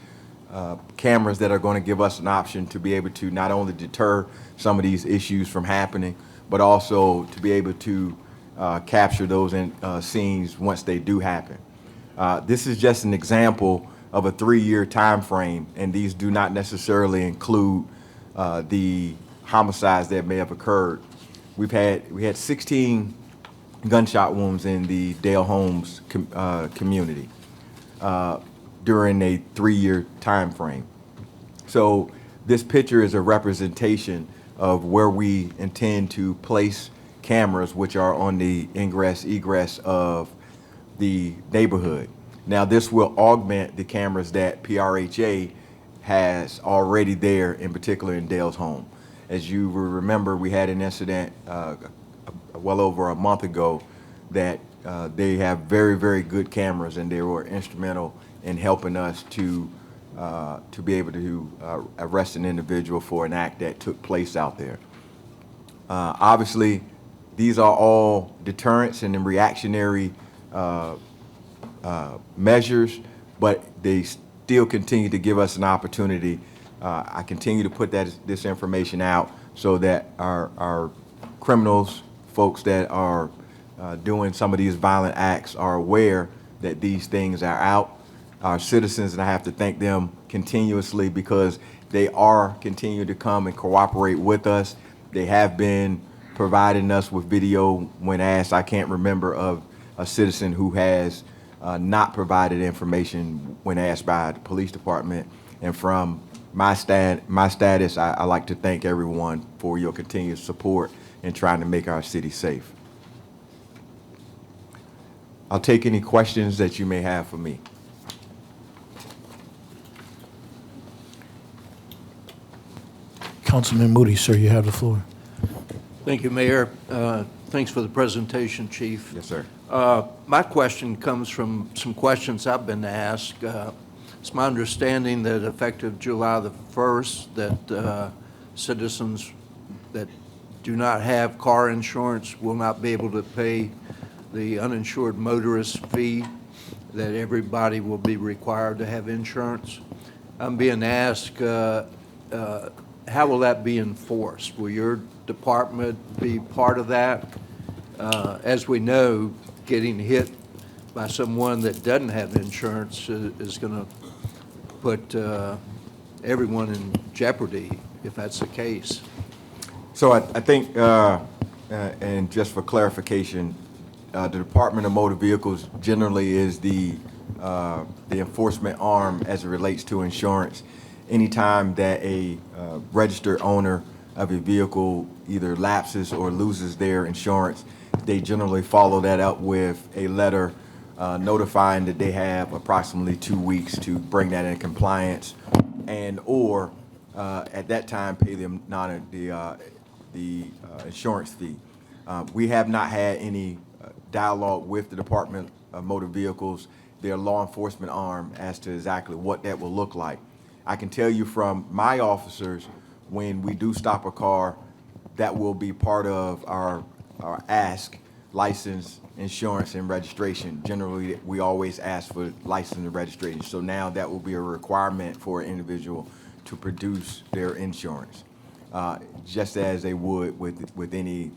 cameras that are going to give us an option to be able to not only deter some of these issues from happening, but also to be able to capture those scenes once they do happen. This is just an example of a 3-year time frame, and these do not necessarily include the homicides that may have occurred. We had 16 gunshot wounds in the Dale Holmes community during a 3-year time frame. So this picture is a representation of where we intend to place cameras, which are on the ingress egress of the neighborhood. Now, this will augment the cameras that PRHA has already there, in particular in Dale's home. As you will remember, we had an incident well over a month ago that they have very, very good cameras, and they were instrumental in helping us to be able to arrest an individual for an act that took place out there. Obviously, these are all deterrents and reactionary measures, but they still continue to give us an opportunity. I continue to put this information out so that our criminals, folks that are doing some of these violent acts, are aware that these things are out. Our citizens, and I have to thank them continuously because they are continuing to come and cooperate with us. They have been providing us with video when asked. I can't remember of a citizen who has not provided information when asked by the police department. And from my status, I like to thank everyone for your continued support in trying to make our city safe. I'll take any questions that you may have for me. Councilman Moody, sir, you have the floor. Thank you, Mayor. Thanks for the presentation, Chief. Yes, sir. My question comes from some questions I've been asked. It's my understanding that effective July the 1st, that citizens that do not have car insurance will not be able to pay the uninsured motorist fee, that everybody will be required to have insurance. I'm being asked, how will that be enforced? Will your department be part of that? As we know, getting hit by someone that doesn't have insurance is going to put everyone in jeopardy if that's the case. So I think, And just for clarification, the Department of Motor Vehicles generally is the enforcement arm as it relates to insurance. Anytime that a registered owner of a vehicle either lapses or loses their insurance, they generally follow that up with a letter notifying that they have approximately 2 weeks to bring that in compliance, and or at that time pay them the insurance fee. We have not had any dialogue with the Department of Motor Vehicles, their law enforcement arm, as to exactly what that will look like. I can tell you from my officers, when we do stop a car, that will be part of our ask: license, insurance, and registration. Generally, we always ask for license and registration. So now that will be a requirement for an individual to produce their insurance, just as they would with any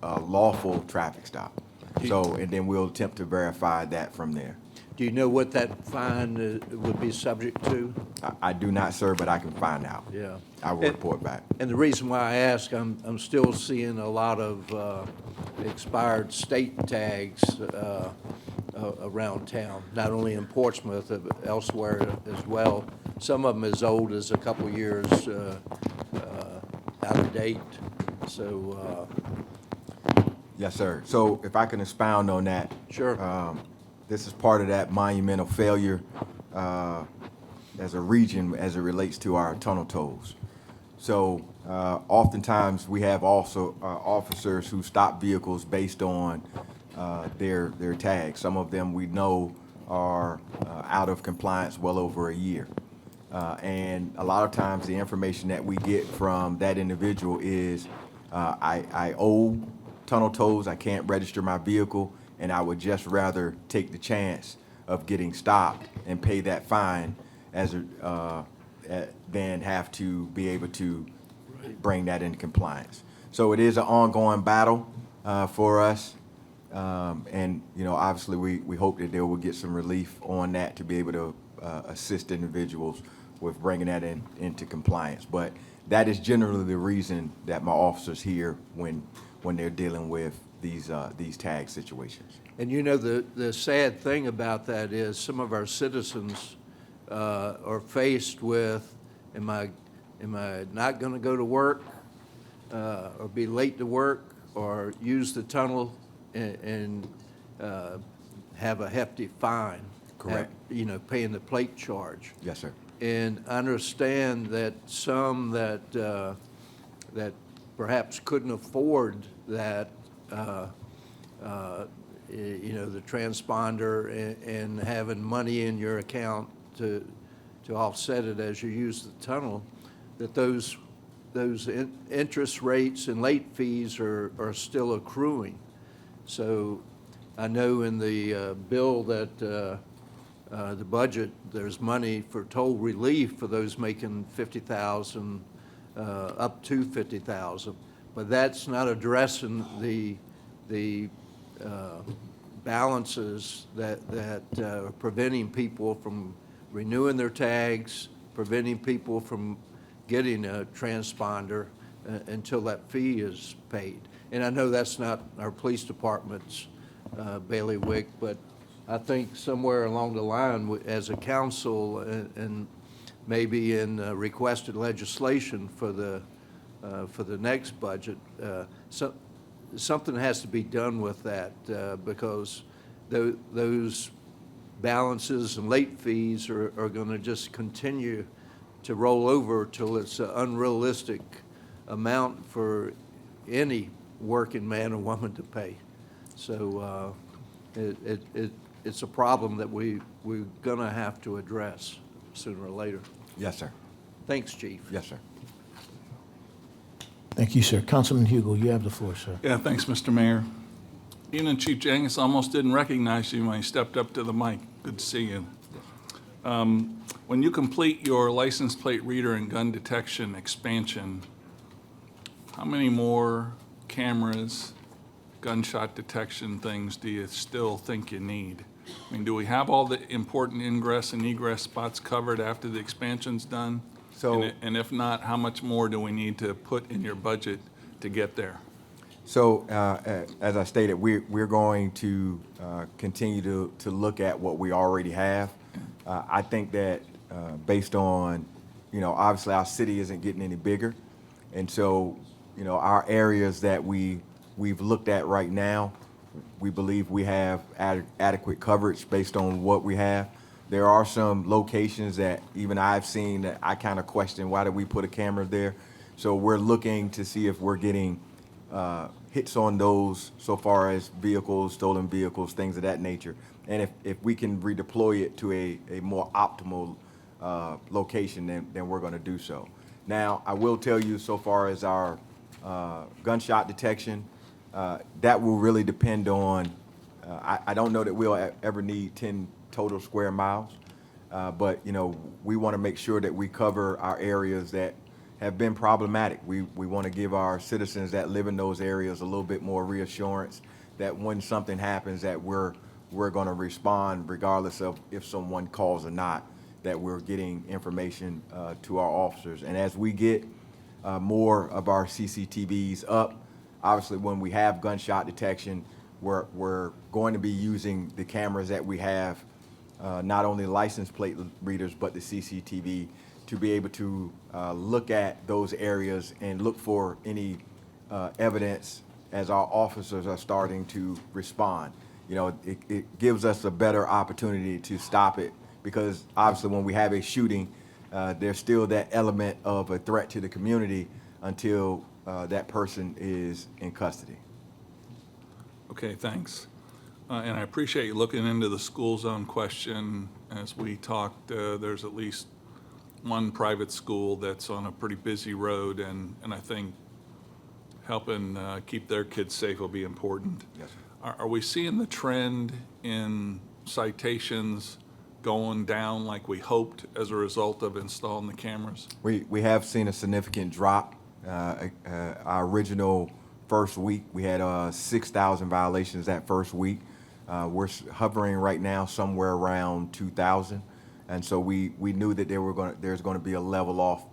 lawful traffic stop. So, and then we'll attempt to verify that from there. Do you know what that fine would be subject to? I do not, sir, but I can find out. Yeah. I will report back. And the reason why I ask, I'm still seeing a lot of expired state tags around town, not only in Portsmouth, but elsewhere as well. Some of them as old as a couple years out of date. So, Yes, sir. So if I can expound on that. Sure. This is part of that monumental failure as a region as it relates to our tunnel tolls. So oftentimes we have also officers who stop vehicles based on their tags. Some of them we know are out of compliance well over a year. And a lot of times the information that we get from that individual is, I owe tunnel tolls, I can't register my vehicle, and I would just rather take the chance of getting stopped and pay that fine than have to be able to bring that into compliance. So it is an ongoing battle for us. And, you know, obviously we hope that they will get some relief on that to be able to assist individuals with bringing that into compliance. But that is generally the reason that my officers here when they're dealing with these tag situations. and you know, the sad thing about that is some of our citizens are faced with, am I not going to go to work or be late to work or use the tunnel and have a hefty fine? Correct. You know, paying the plate charge. Yes, sir. And I understand that some that perhaps couldn't afford that, you know, the transponder and having money in your account to offset it as you use the tunnel, that those interest rates and late fees are still accruing. So I know in the bill that the budget, there's money for toll relief for those making $50,000 up to $50,000, but that's not addressing the balances that are preventing people from renewing their tags, preventing people from getting a transponder until that fee is paid. And I know that's not our police department's bailiwick, but I think somewhere along the line, as a council and maybe in requested legislation for the next budget, something has to be done with that because those balances and late fees are going to just continue to roll over till it's an unrealistic amount for any working man or woman to pay. So it's a problem that we're going to have to address sooner or later. Yes, sir. Thanks, Chief. Yes, sir. Thank you, sir. Councilman Hugo, you have the floor, sir. Yeah, thanks, Mr. Mayor. You know, Chief Jangis almost didn't recognize you when he stepped up to the mic. Good to see you. When you complete your license plate reader and gun detection expansion, how many more cameras, gunshot detection things do you still think you need? I mean, do we have all the important ingress and egress spots covered after the expansion's done? So- And if not, how much more do we need to put in your budget to get there? So, as I stated, we're going to continue to look at what we already have. I think that based on, obviously our city isn't getting any bigger. And so, our areas that we've looked at right now, we believe we have adequate coverage based on what we have. There are some locations that even I've seen that I kind of question, why did we put a camera there? So we're looking to see if we're getting hits on those so far as vehicles, stolen vehicles, things of that nature. And if we can redeploy it to a more optimal location, then we're going to do so. Now, I will tell you, so far as our gunshot detection, that will really depend on, I don't know that we'll ever need 10 total square miles, but, we want to make sure that we cover our areas that have been problematic. We want to give our citizens that live in those areas a little bit more reassurance that when something happens that we're going to respond regardless of if someone calls or not, that we're getting information to our officers. And as we get more of our CCTVs up, obviously when we have gunshot detection, we're going to be using the cameras that we have, not only license plate readers, but the CCTV to be able to look at those areas and look for any evidence as our officers are starting to respond. It gives us a better opportunity to stop it, because obviously when we have a shooting, there's still that element of a threat to the community until that person is in custody. Okay, thanks. And I appreciate you looking into the school zone question. As we talked, there's at least one private school that's on a pretty busy road, and I think helping keep their kids safe will be important. Yes, sir. Are we seeing the trend in citations going down like we hoped as a result of installing the cameras? We have seen a significant drop. Our original first week, we had 6,000 violations that first week. We're hovering right now somewhere around 2,000. And so we knew that there's going to be a level off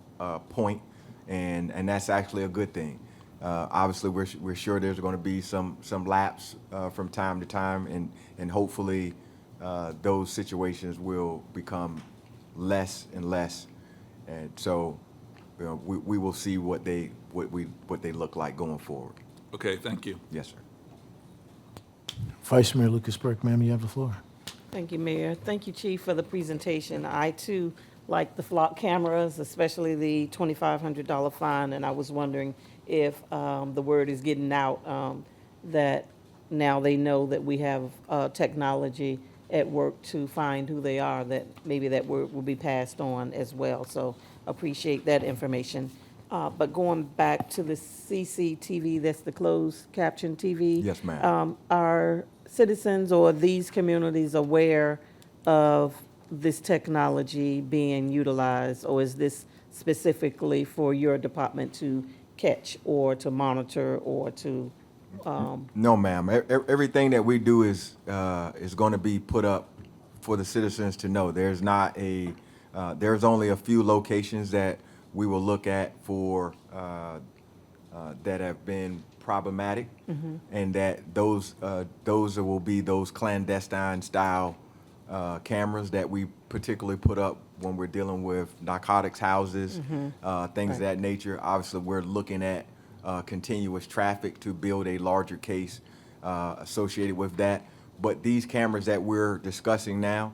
point, and that's actually a good thing. Obviously, we're sure there's going to be some lapse from time to time, and hopefully those situations will become less and less. And so we will see what they look like going forward. Okay, thank you. Yes, sir. Vice Mayor Lucas Burke, ma'am, you have the floor. Thank you, Mayor. Thank you, Chief, for the presentation. I, too, like the flock cameras, especially the $2,500 fine, and I was wondering if the word is getting out that now they know that we have technology at work to find who they are, that maybe that word will be passed on as well. So appreciate that information. But going back to the CCTV, that's the closed caption TV. Yes, ma'am. Are citizens or these communities aware of this technology being utilized, or is this specifically for your department to catch or to monitor or to? No, ma'am. Everything that we do is going to be put up for the citizens to know. There's only a few locations that we will look at for that have been problematic, and that those will be those clandestine style cameras that we particularly put up when we're dealing with narcotics houses, things of that nature. Obviously, we're looking at continuous traffic to build a larger case associated with that. But these cameras that we're discussing now,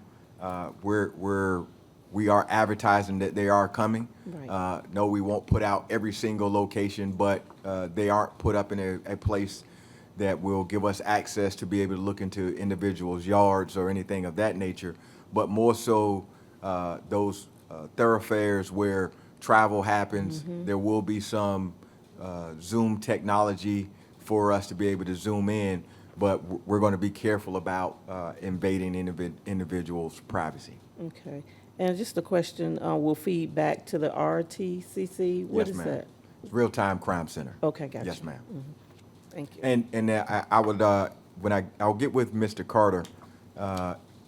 we are advertising that they are coming. Right. No, we won't put out every single location, but they aren't put up in a place that will give us access to be able to look into individuals' yards or anything of that nature, but more so those thoroughfares where travel happens. There will be some Zoom technology for us to be able to zoom in, but we're going to be careful about invading individuals' privacy. Okay. And just a question, will feed back to the RTCC? What is Yes, ma'am. that? It's Real-Time Crime Center. Okay, gotcha. Yes, ma'am. Thank you. And I would I'll get with Mr. Carter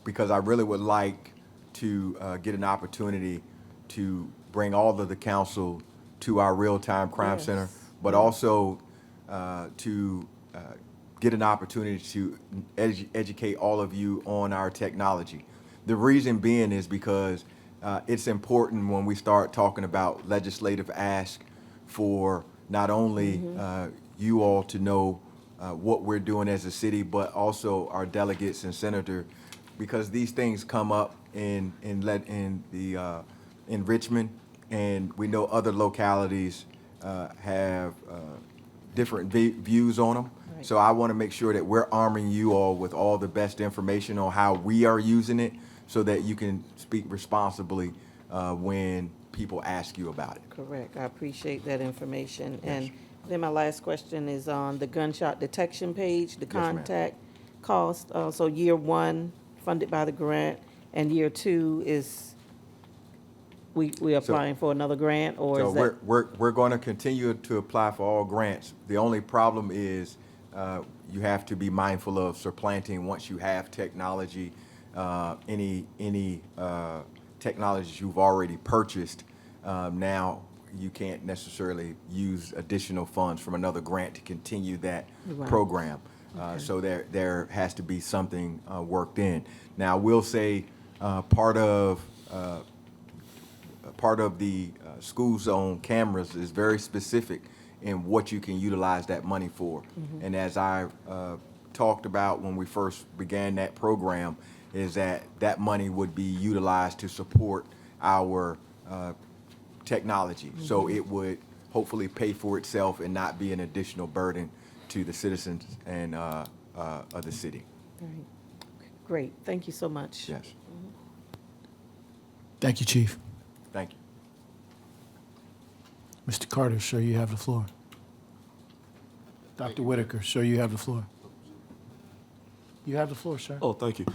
because I really would like to get an opportunity to bring all of the council to our Real-Time Crime Yes. Center, but also to get an opportunity to educate all of you on our technology. The reason being is because it's important when we start talking about legislative ask for not only you all to know what we're doing as a city, but also our delegates and senator, because these things come up in Richmond, and we know other localities have different views on them. Right. So I want to make sure that we're arming you all with all the best information on how we are using it, so that you can speak responsibly when people ask you about it. Correct. I appreciate that information. And then my last question is on the gunshot detection page, the ma'am. contact cost. So year one, funded by the grant, and year two is, we applying for another grant, or So is that? we're going to continue to apply for all grants. The only problem is you have to be mindful of supplanting once you have technology, any technologies you've already purchased. Now you can't necessarily use additional funds from another grant to continue that Right. program. So there has to be something worked in. Now, we'll say part of the school zone cameras is very specific in what you can utilize that money for. And as I talked about when we first began that program, is that money would be utilized to support our technology. So it would hopefully pay for itself and not be an additional burden to the citizens and of the city. Right. Great. Thank you so much. Yes, Thank you, Chief. thank you. Mr. Carter, sir, you have the floor. Dr. Whitaker, sir, you have the floor. You have the floor, sir. Oh, thank you.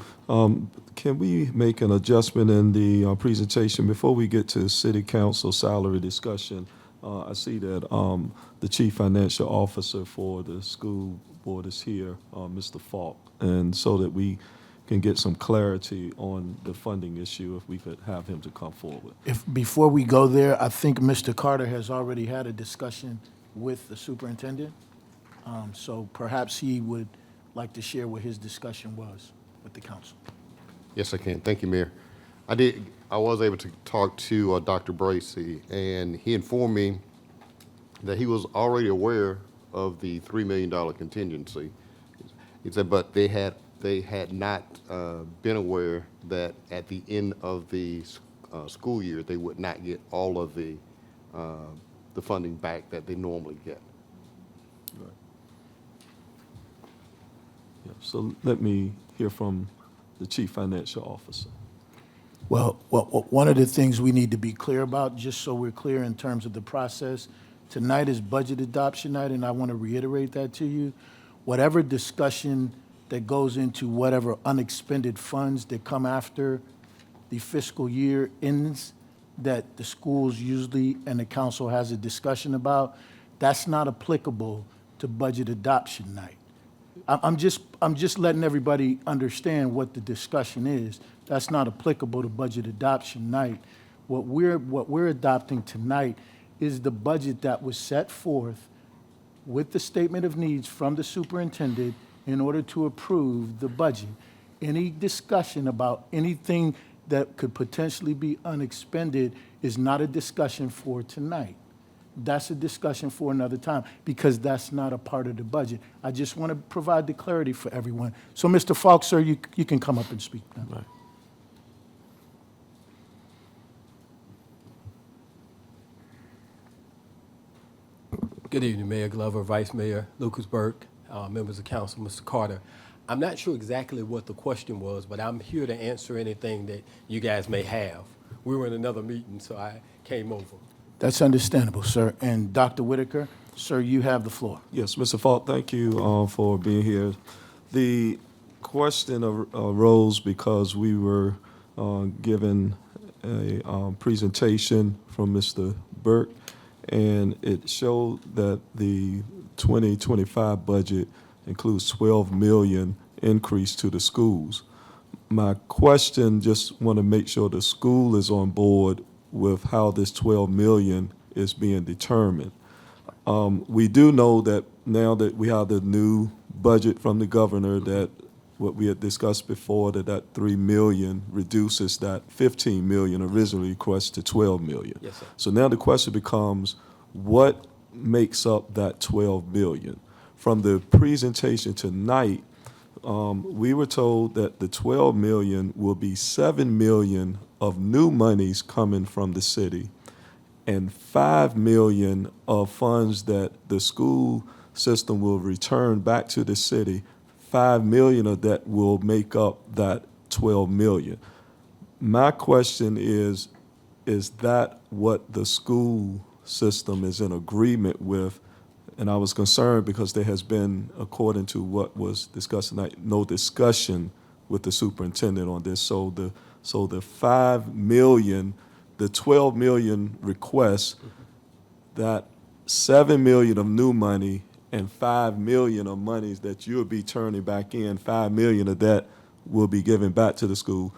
Can we make an adjustment in the presentation before we get to city council salary discussion? I see that the chief financial officer for the school board is here, Mr. Falk, and so that we can get some clarity on the funding issue, if we could have him to come forward. Before we go there, I think Mr. Carter has already had a discussion with the superintendent. So perhaps he would like to share what his discussion was with the council. Yes, I can. Thank you, Mayor. I was able to talk to Dr. Bracy, and he informed me that he was already aware of the $3 million contingency. He said, but they had not been aware that at the end of the school year, they would not get all of the funding back that they normally get. Yeah, so let me hear from the chief financial officer. Well, one of the things we need to be clear about, just so we're clear in terms of the process, tonight is budget adoption night, and I want to reiterate that to you. Whatever discussion that goes into whatever unexpended funds that come after the fiscal year ends, that the schools usually and the council has a discussion about, that's not applicable to budget adoption night. I'm just letting everybody understand what the discussion is. That's not applicable to budget adoption night. What we're adopting tonight is the budget that was set forth with the statement of needs from the superintendent in order to approve the budget. Any discussion about anything that could potentially be unexpended is not a discussion for tonight. That's a discussion for another time, because that's not a part of the budget. I just want to provide the clarity for everyone. So, Mr. Falk, sir, you can come up and speak now. Right. Good evening, Mayor Glover, Vice Mayor Lucas Burke, members of council, Mr. Carter. I'm not sure exactly what the question was, but I'm here to answer anything that you guys may have. We were in another meeting, so I came over. That's understandable, sir. And Dr. Whitaker, sir, you have the floor. Yes, Mr. Falk, thank you for being here. The question arose because we were given a presentation from Mr. Burke, and it showed that the 2025 budget includes 12 million increase to the schools. My question, just want to make sure the school is on board with how this 12 million is being determined. We do know that now that we have the new budget from the governor, that what we had discussed before, that 3 million reduces that 15 million originally requested to 12 million. Yes, sir. So now the question becomes, what makes up that 12 million? From the presentation tonight, we were told that the 12 million will be 7 million of new monies coming from the city and 5 million of funds that the school system will return back to the city. 5 million of that will make up that 12 million. My question is that what the school system is in agreement with? And I was concerned because there has been, according to what was discussed tonight, no discussion with the superintendent on this. So the 5 million, the 12 million requests, that 7 million of new money and 5 million of monies that you'll be turning back in, 5 million of that will be given back to the school.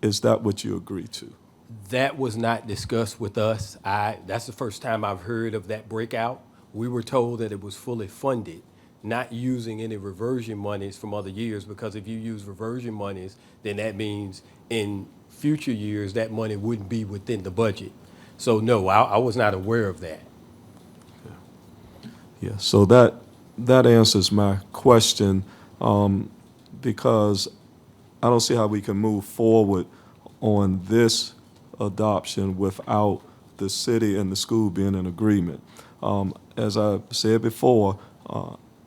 Is that what you agree to? That was not discussed with us. That's the first time I've heard of that breakout. We were told that it was fully funded, not using any reversion monies from other years, because if you use reversion monies, then that means in future years, that money wouldn't be within the budget. So no, I was not aware of that. Yeah, so that answers my question, because I don't see how we can move forward on this adoption without the city and the school being in agreement. As I said before,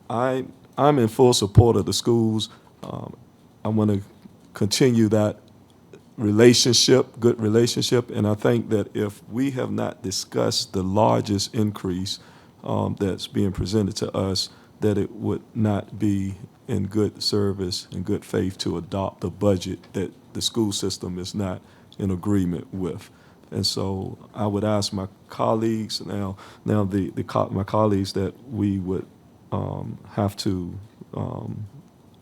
I'm in full support of the schools. I want to continue that good relationship, and I think that if we have not discussed the largest increase that's being presented to us, that it would not be in good service and good faith to adopt a budget that the school system is not in agreement with. And so I would ask my colleagues my colleagues that we would have to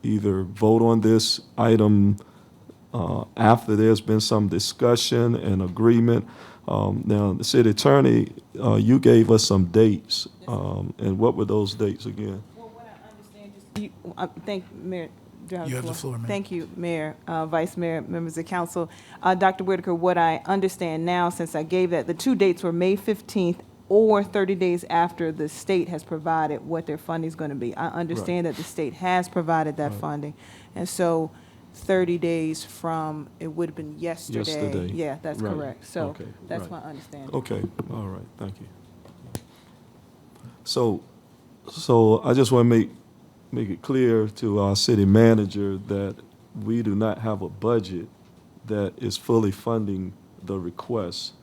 either vote on this item after there's been some discussion and agreement. Now, the city attorney, you gave us some dates, and what were those dates again? Well, what I understand, thank Mayor. You have the floor, ma'am. Thank you, Mayor, Vice Mayor, members of council. Dr. Whitaker, what I understand now, since I gave that, the two dates were May 15th or 30 days after the state has provided what their funding is going to be. I understand that the state has provided that funding. And so 30 days from, it would have been yesterday. Yesterday. Yeah, that's Right. correct. So Okay, that's right. my understanding. Okay, all right, thank you. So I just want to make it clear to our city manager that we do not have a budget that is fully funding the requests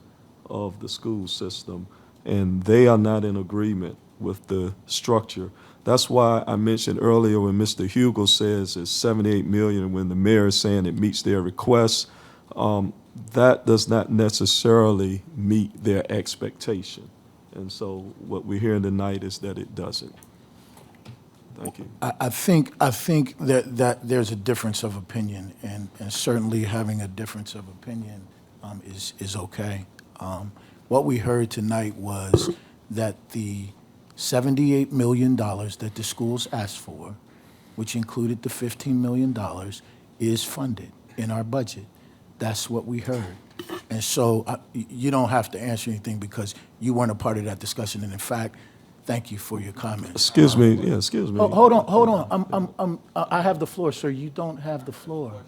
of the school system, and they are not in agreement with the structure. That's why I mentioned earlier when Mr. Hugel says it's 78 million, when the mayor is saying it meets their requests, that does not necessarily meet their expectation. And so what we're hearing tonight is that it doesn't. Thank you. I think that there's a difference of opinion, and certainly having a difference of opinion is okay. What we heard tonight was that the $78 million that the schools asked for, which included the $15 million, is funded in our budget. That's what we heard. And so you don't have to answer anything because you weren't a part of that discussion. And in fact, thank you for your comments. Excuse me, yeah, excuse me. Oh, hold on. I have the floor, sir. You don't have the floor.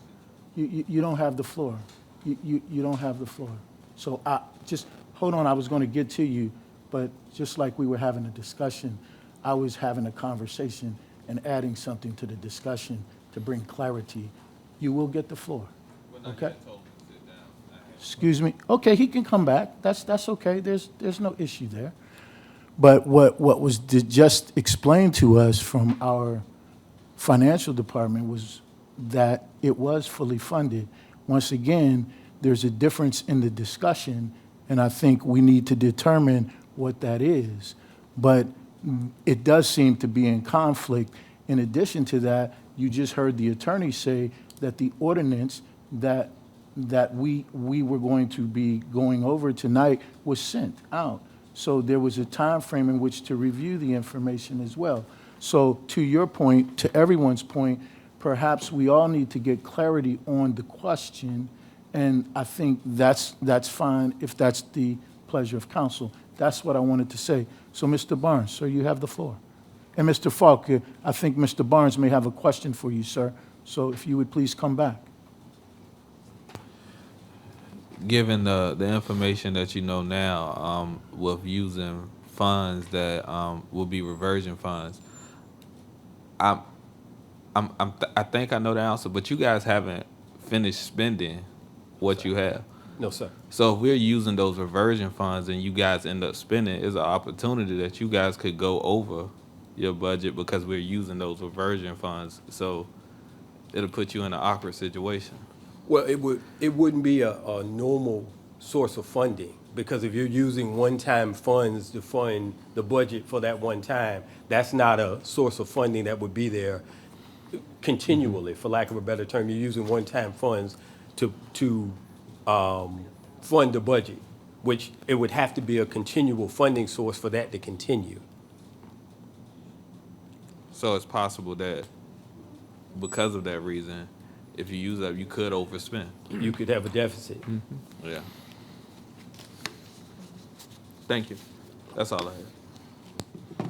You don't have the floor. You don't have the floor. So just hold on. I was going to get to you, but just like we were having a discussion, I was having a conversation and adding something to the discussion to bring clarity. You will get the floor. Okay. Excuse me. Okay, he can come back. That's okay. There's no issue there. But what was just explained to us from our financial department was that it was fully funded. Once again, there's a difference in the discussion, and I think we need to determine what that is. But it does seem to be in conflict. In addition to that, you just heard the attorney say that the ordinance that we were going to be going over tonight was sent out. So there was a time frame in which to review the information as well. So to your point, to everyone's point, perhaps we all need to get clarity on the question, and I think that's fine if that's the pleasure of council. That's what I wanted to say. So, Mr. Barnes, sir, you have the floor. And Mr. Falk, I think Mr. Barnes may have a question for you, sir. So if you would please come back. Given the information that you know now, with using funds that will be reversion funds, I think I know the answer, but you guys haven't finished spending what you have. No, sir. So if we're using those reversion funds and you guys end up spending, it's an opportunity that you guys could go over your budget because we're using those reversion funds. So it'll put you in an awkward situation. Well, it wouldn't be a normal source of funding, because if you're using one-time funds to fund the budget for that one time, that's not a source of funding that would be there continually, for lack of a better term. You're using one-time funds to fund the budget, which it would have to be a continual funding source for that to continue. So it's possible that because of that reason, if you use up, you could overspend. You could have a deficit. Yeah. Thank you. That's all I have.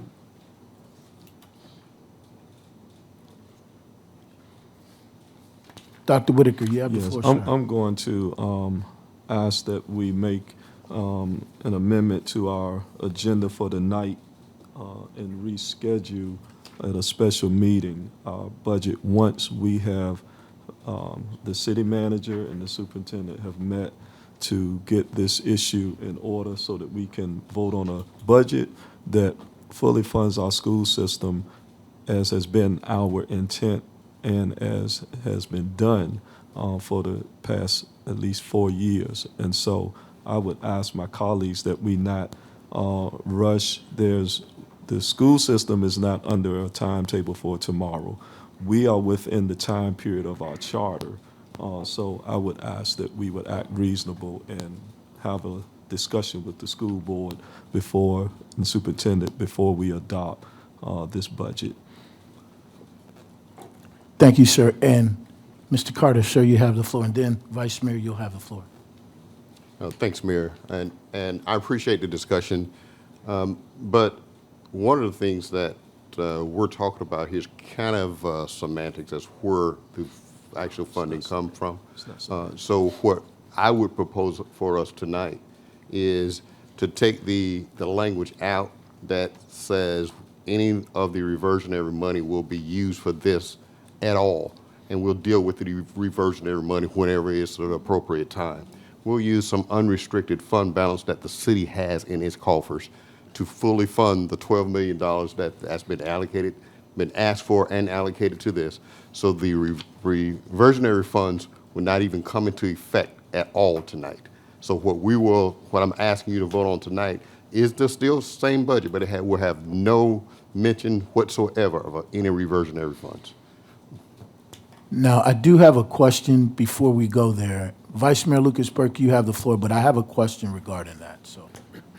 Dr. Whitaker, you have the Yes, floor, sir. I'm going to ask that we make an amendment to our agenda for the night and reschedule at a special meeting our budget once we have the city manager and the superintendent have met to get this issue in order so that we can vote on a budget that fully funds our school system as has been our intent and as has been done for the past at least 4 years. And so I would ask my colleagues that we not rush. The school system is not under a timetable for tomorrow. We are within the time period of our charter. So I would ask that we would act reasonable and have a discussion with the school board before, and superintendent, before we adopt this budget. Thank you, sir. And Mr. Carter, sir, you have the floor. And then Vice Mayor, you'll have the floor. Thanks, Mayor, and I appreciate the discussion. But one of the things that we're talking about here is kind of semantics as where the actual funding come from. So what I would propose for us tonight is to take the language out that says any of the reversionary money will be used for this at all, and we'll deal with the reversionary money whenever it's at an appropriate time. We'll use some unrestricted fund balance that the city has in its coffers to fully fund the $12 million that's been asked for and allocated to this. So the reversionary funds will not even come into effect at all tonight. So what I'm asking you to vote on tonight is the still same budget, but will have no mention whatsoever of any reversionary funds. Now, I do have a question before we go there. Vice Mayor Lucas Burke, you have the floor, but I have a question regarding that. So,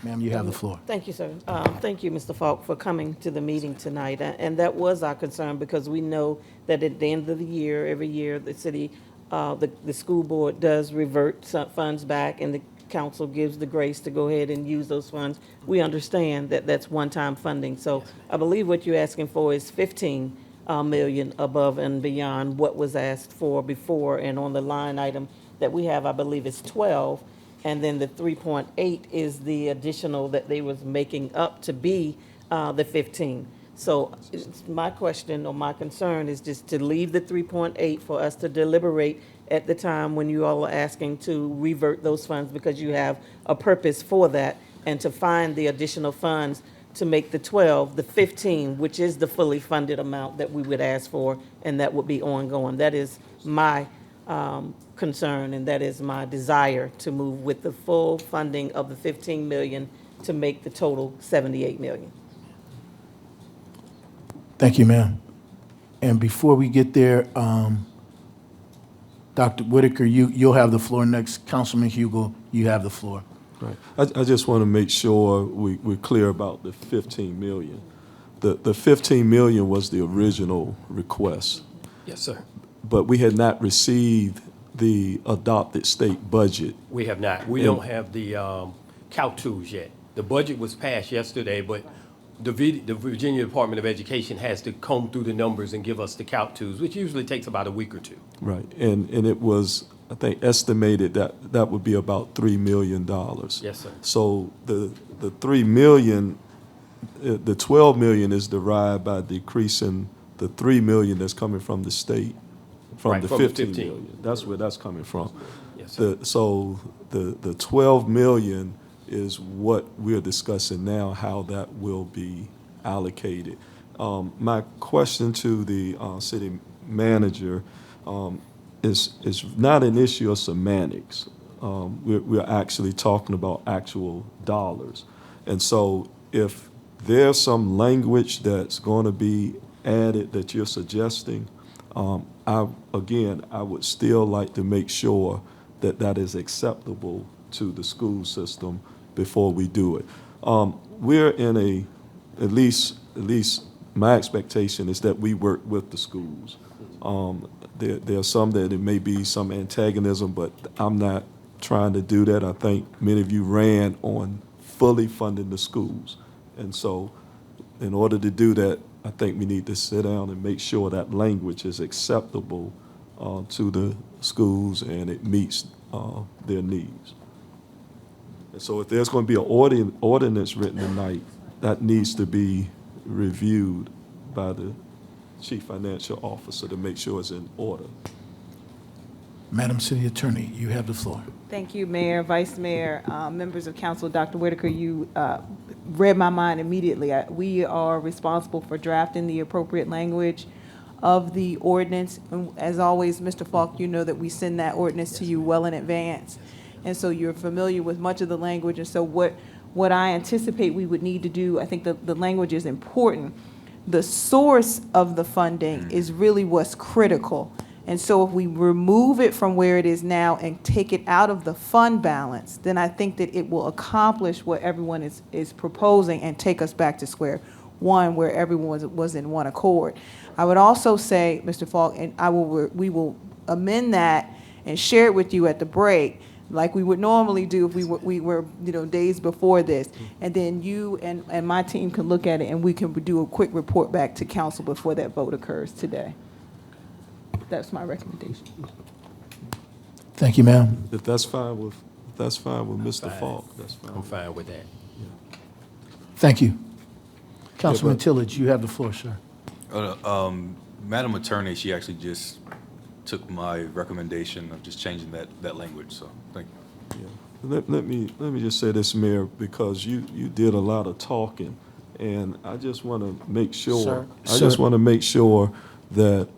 ma'am, you have the floor. Thank you, sir. Thank you, Mr. Falk, for coming to the meeting tonight. And that was our concern, because we know that at the end of the year, every year, the city, the school board does revert some funds back, and the council gives the grace to go ahead and use those funds. We understand that that's one-time funding. So I believe what you're asking for is 15 million above and beyond what was asked for before. And on the line item that we have, I believe it's 12. And then the 3.8 is the additional that they was making up to be the 15. So my question or my concern is just to leave the 3.8 for us to deliberate at the time when you all are asking to revert those funds, because you have a purpose for that, and to find the additional funds to make the 12, the 15, which is the fully funded amount that we would ask for, and that would be ongoing. That is my concern, and that is my desire, to move with the full funding of the 15 million to make the total 78 million. Thank you, ma'am. And before we get there, Dr. Whitaker, you'll have the floor next. Councilman Hugel, you have the floor. Right. I just want to make sure we're clear about the 15 million. The 15 million was the original request, Yes, sir. but we had not received the adopted state budget. We have not. We don't have the calc tools yet. The budget was passed yesterday, but the Virginia Department of Education has to comb through the numbers and give us the calc tools, which usually takes about a week or two. Right. And it was, I think, estimated that would be about $3 million. Yes, sir. So the 3 million, the 12 million is derived by decreasing the 3 million that's coming from the state, from Right, the from the 15 15. million. That's where that's coming from. Yes, sir. So the 12 million is what we're discussing now, how that will be allocated. My question to the city manager is not an issue of semantics. We're actually talking about actual dollars. And so if there's some language that's going to be added that you're suggesting, I would still like to make sure that that is acceptable to the school system before we do it. We're in at least my expectation is that we work with the schools. There are some that it may be some antagonism, but I'm not trying to do that. I think many of you ran on fully funding the schools. And so in order to do that, I think we need to sit down and make sure that language is acceptable to the schools and it meets their needs. And so if there's going to be an ordinance written tonight, that needs to be reviewed by the chief financial officer to make sure it's in order. Madam City Attorney, you have the floor. Thank you, Mayor, Vice Mayor, members of council. Dr. Whitaker, you read my mind immediately. We are responsible for drafting the appropriate language of the ordinance. And as always, Mr. Falk, you know that we send that ordinance to you well in advance. And so you're familiar with much of the language. And so what I anticipate we would need to do, I think the language is important. The source of the funding is really what's critical. And so if we remove it from where it is now and take it out of the fund balance, then I think that it will accomplish what everyone is proposing and take us back to square one where everyone was in one accord. I would also say, Mr. Falk, and we will amend that and share it with you at the break, like we would normally do if we were days before this. And then you and my team can look at it and we can do a quick report back to council before that vote occurs today. That's my recommendation. Thank you, ma'am. If that's fine with Mr. Falk, that's fine. I'm fine with that. Thank you. Councilman Tillage, you have the floor, sir. Madam Attorney, she actually just took my recommendation of just changing that language, so thank you. Yeah. Let me just say this, Mayor, because you did a lot of talking, and I just want to make sure. I just want to make sure that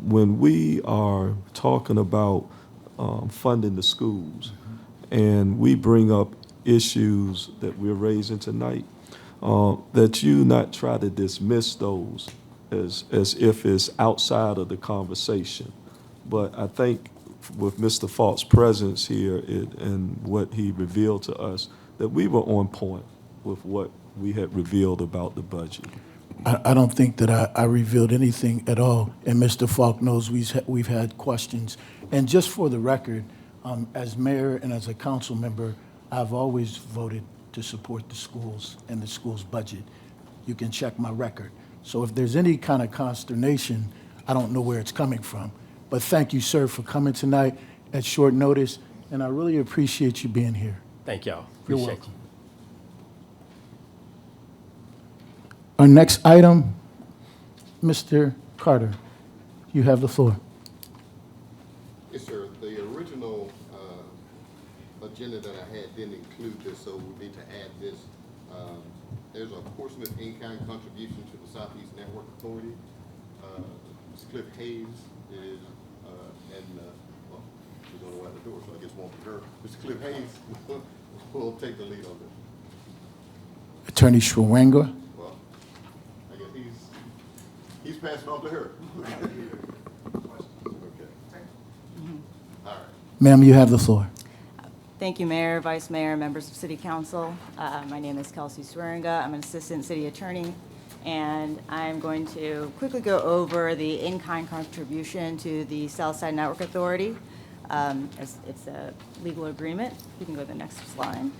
when we are talking about funding the schools, and we bring up issues that we're raising tonight, that you not try to dismiss those as if it's outside of the conversation. But I think with Mr. Falk's presence here and what he revealed to us, that we were on point with what we had revealed about the budget. I don't think that I revealed anything at all, and Mr. Falk knows we've had questions. And just for the record, as mayor and as a council member, I've always voted to support the schools and the schools' budget. You can check my record. So if there's any kind of consternation, I don't know where it's coming from. But thank you, sir, for coming tonight at short notice, and I really appreciate you being here. Thank y'all. You're Appreciate welcome. Our next item, Mr. Carter, you have the floor. Yes, sir. The original agenda that I had didn't include this, so we need to add this. There's a Portsmouth in-kind contribution to the Southeast Network Authority. Ms. Cliff Hayes is, well, she's on the way out the door, so I guess one for her. Mr. Cliff Hayes will take the lead on this. Attorney Schwanger. Well, I guess he's passing on to her. Okay. All right. Ma'am, you have the floor. Thank you, Mayor, Vice Mayor, members of City Council. My name is Kelsey Swearinga. I'm an Assistant City Attorney, and I'm going to quickly go over the in-kind contribution to the Southside Network Authority. As it's a legal agreement. You can go to the next slide.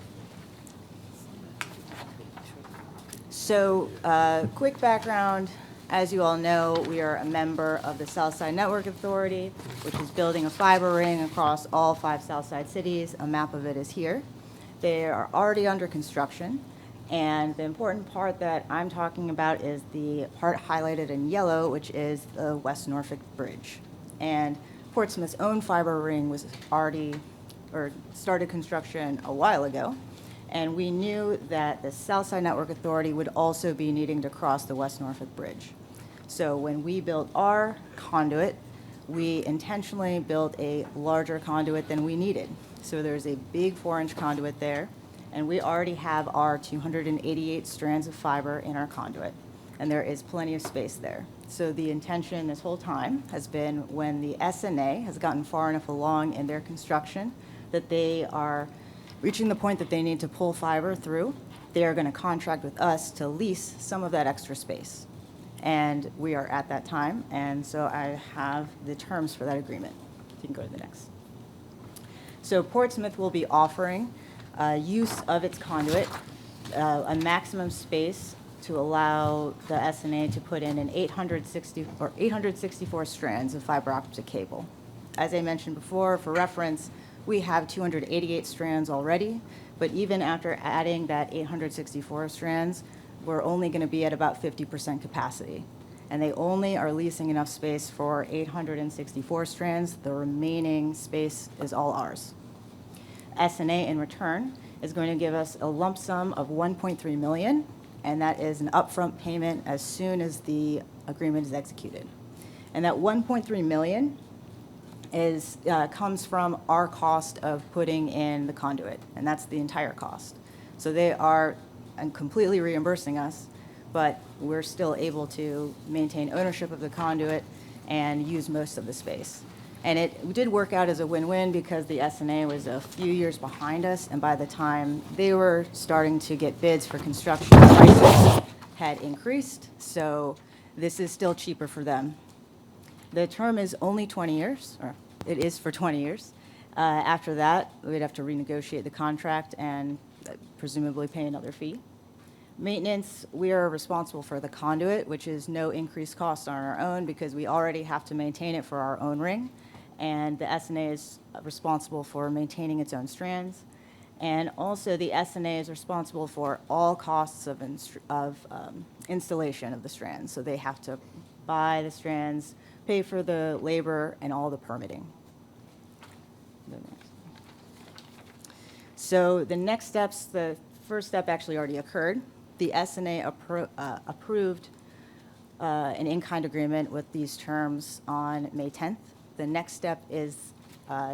So, quick background. As you all know, we are a member of the Southside Network Authority, which is building a fiber ring across all 5 Southside cities. A map of it is here. They are already under construction, and the important part that I'm talking about is the part highlighted in yellow, which is the West Norfolk Bridge. And Portsmouth's own fiber ring was already, or started construction a while ago, and we knew that the Southside Network Authority would also be needing to cross the West Norfolk Bridge. So when we built our conduit, we intentionally built a larger conduit than we needed. So there's a big 4-inch conduit there, and we already have our 288 strands of fiber in our conduit, and there is plenty of space there. So the intention this whole time has been, when the SNA has gotten far enough along in their construction that they are reaching the point that they need to pull fiber through, they are going to contract with us to lease some of that extra space. And we are at that time, and so I have the terms for that agreement. You can go to the next. So Portsmouth will be offering use of its conduit, a maximum space to allow the SNA to put in an 864 strands of fiber optic cable. As I mentioned before, for reference, we have 288 strands already, but even after adding that 864 strands, we're only going to be at about 50% capacity. And they only are leasing enough space for 864 strands. The remaining space is all ours. SNA in return is going to give us a lump sum of $1.3 million, and that is an upfront payment as soon as the agreement is executed. And that $1.3 million comes from our cost of putting in the conduit, and that's the entire cost. So they are completely reimbursing us, but we're still able to maintain ownership of the conduit and use most of the space. And it did work out as a win-win because the SNA was a few years behind us, and by the time they were starting to get bids for construction, prices had increased, so this is still cheaper for them. The term is only 20 years, or it is for 20 years. After that, we'd have to renegotiate the contract and presumably pay another fee. Maintenance, we are responsible for the conduit, which is no increased cost on our own because we already have to maintain it for our own ring. And the SNA is responsible for maintaining its own strands. And also the SNA is responsible for all costs of installation of the strands. So they have to buy the strands, pay for the labor, and all the permitting. So the next steps, the first step actually already occurred. The SNA approved an in-kind agreement with these terms on May 10th. The next step is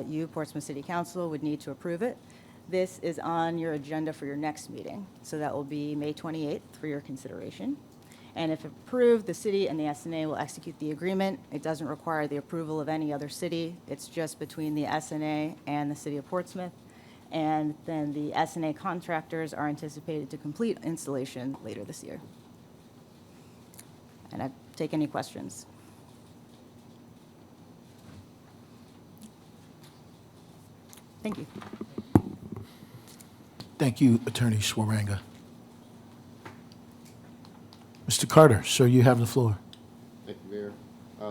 you, Portsmouth City Council, would need to approve it. This is on your agenda for your next meeting. So that will be May 28th for your consideration. And if approved, the city and the SNA will execute the agreement. It doesn't require the approval of any other city. It's just between the SNA and the city of Portsmouth. And then the SNA contractors are anticipated to complete installation later this year. And I take any questions. Thank you. Thank you, Attorney Swearinga. Mr. Carter, sir, you have the floor. Thank you, Mayor.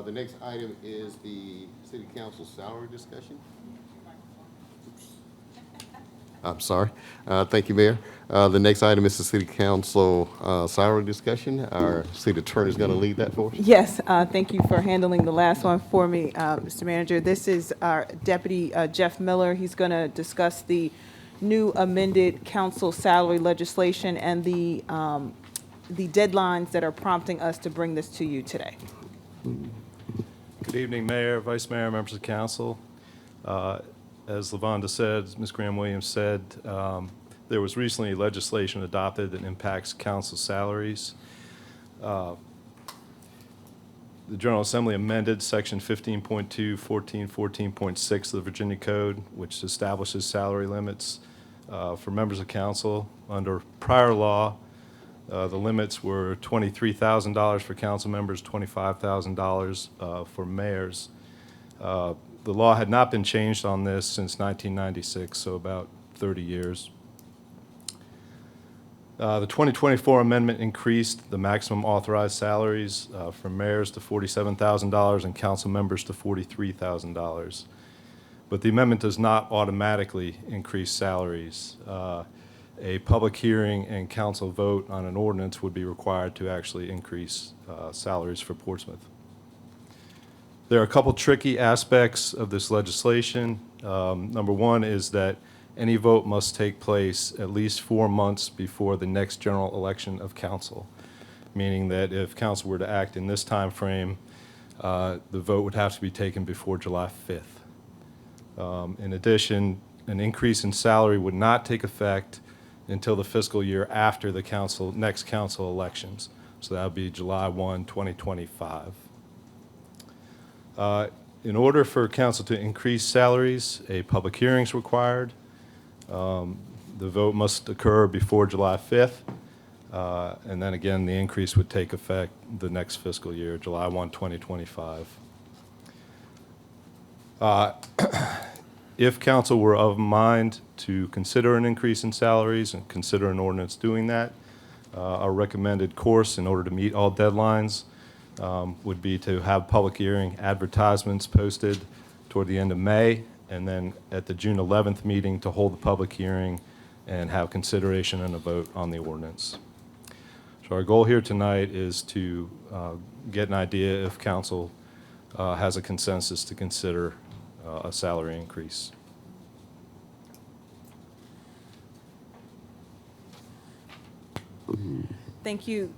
The next item is the city council salary discussion. Oops. I'm sorry. Thank you, Mayor. The next item is the city council salary discussion. Our city attorney is going to lead that for us. Yes, thank you for handling the last one for me, Mr. Manager. This is our Deputy Jeff Miller. He's going to discuss the new amended council salary legislation and the deadlines that are prompting us to bring this to you today. Good evening, Mayor, Vice Mayor, members of council. As LaVonda said, Ms. Graham-Williams said, there was recently legislation adopted that impacts council salaries. The General Assembly amended Section 15.2, 14, 14.6 of the Virginia Code, which establishes salary limits for members of council. Under prior law, the limits were $23,000 for council members, $25,000 for mayors. The law had not been changed on this since 1996, so about 30 years. The 2024 amendment increased the maximum authorized salaries for mayors to $47,000 and council members to $43,000. But the amendment does not automatically increase salaries. A public hearing and council vote on an ordinance would be required to actually increase salaries for Portsmouth. There are a couple tricky aspects of this legislation. Number one is that any vote must take place at least 4 months before the next general election of council, meaning that if council were to act in this time frame, the vote would have to be taken before July 5th. In addition, an increase in salary would not take effect until the fiscal year after the next council elections. So that would be July 1, 2025. In order for council to increase salaries, a public hearing is required. The vote must occur before July 5th, and then again, the increase would take effect the next fiscal year, July 1, 2025. If council were of mind to consider an increase in salaries and consider an ordinance doing that, our recommended course in order to meet all deadlines would be to have public hearing advertisements posted toward the end of May, and then at the June 11th meeting to hold the public hearing and have consideration and a vote on the ordinance. So our goal here tonight is to get an idea if council has a consensus to consider a salary increase. Thank you,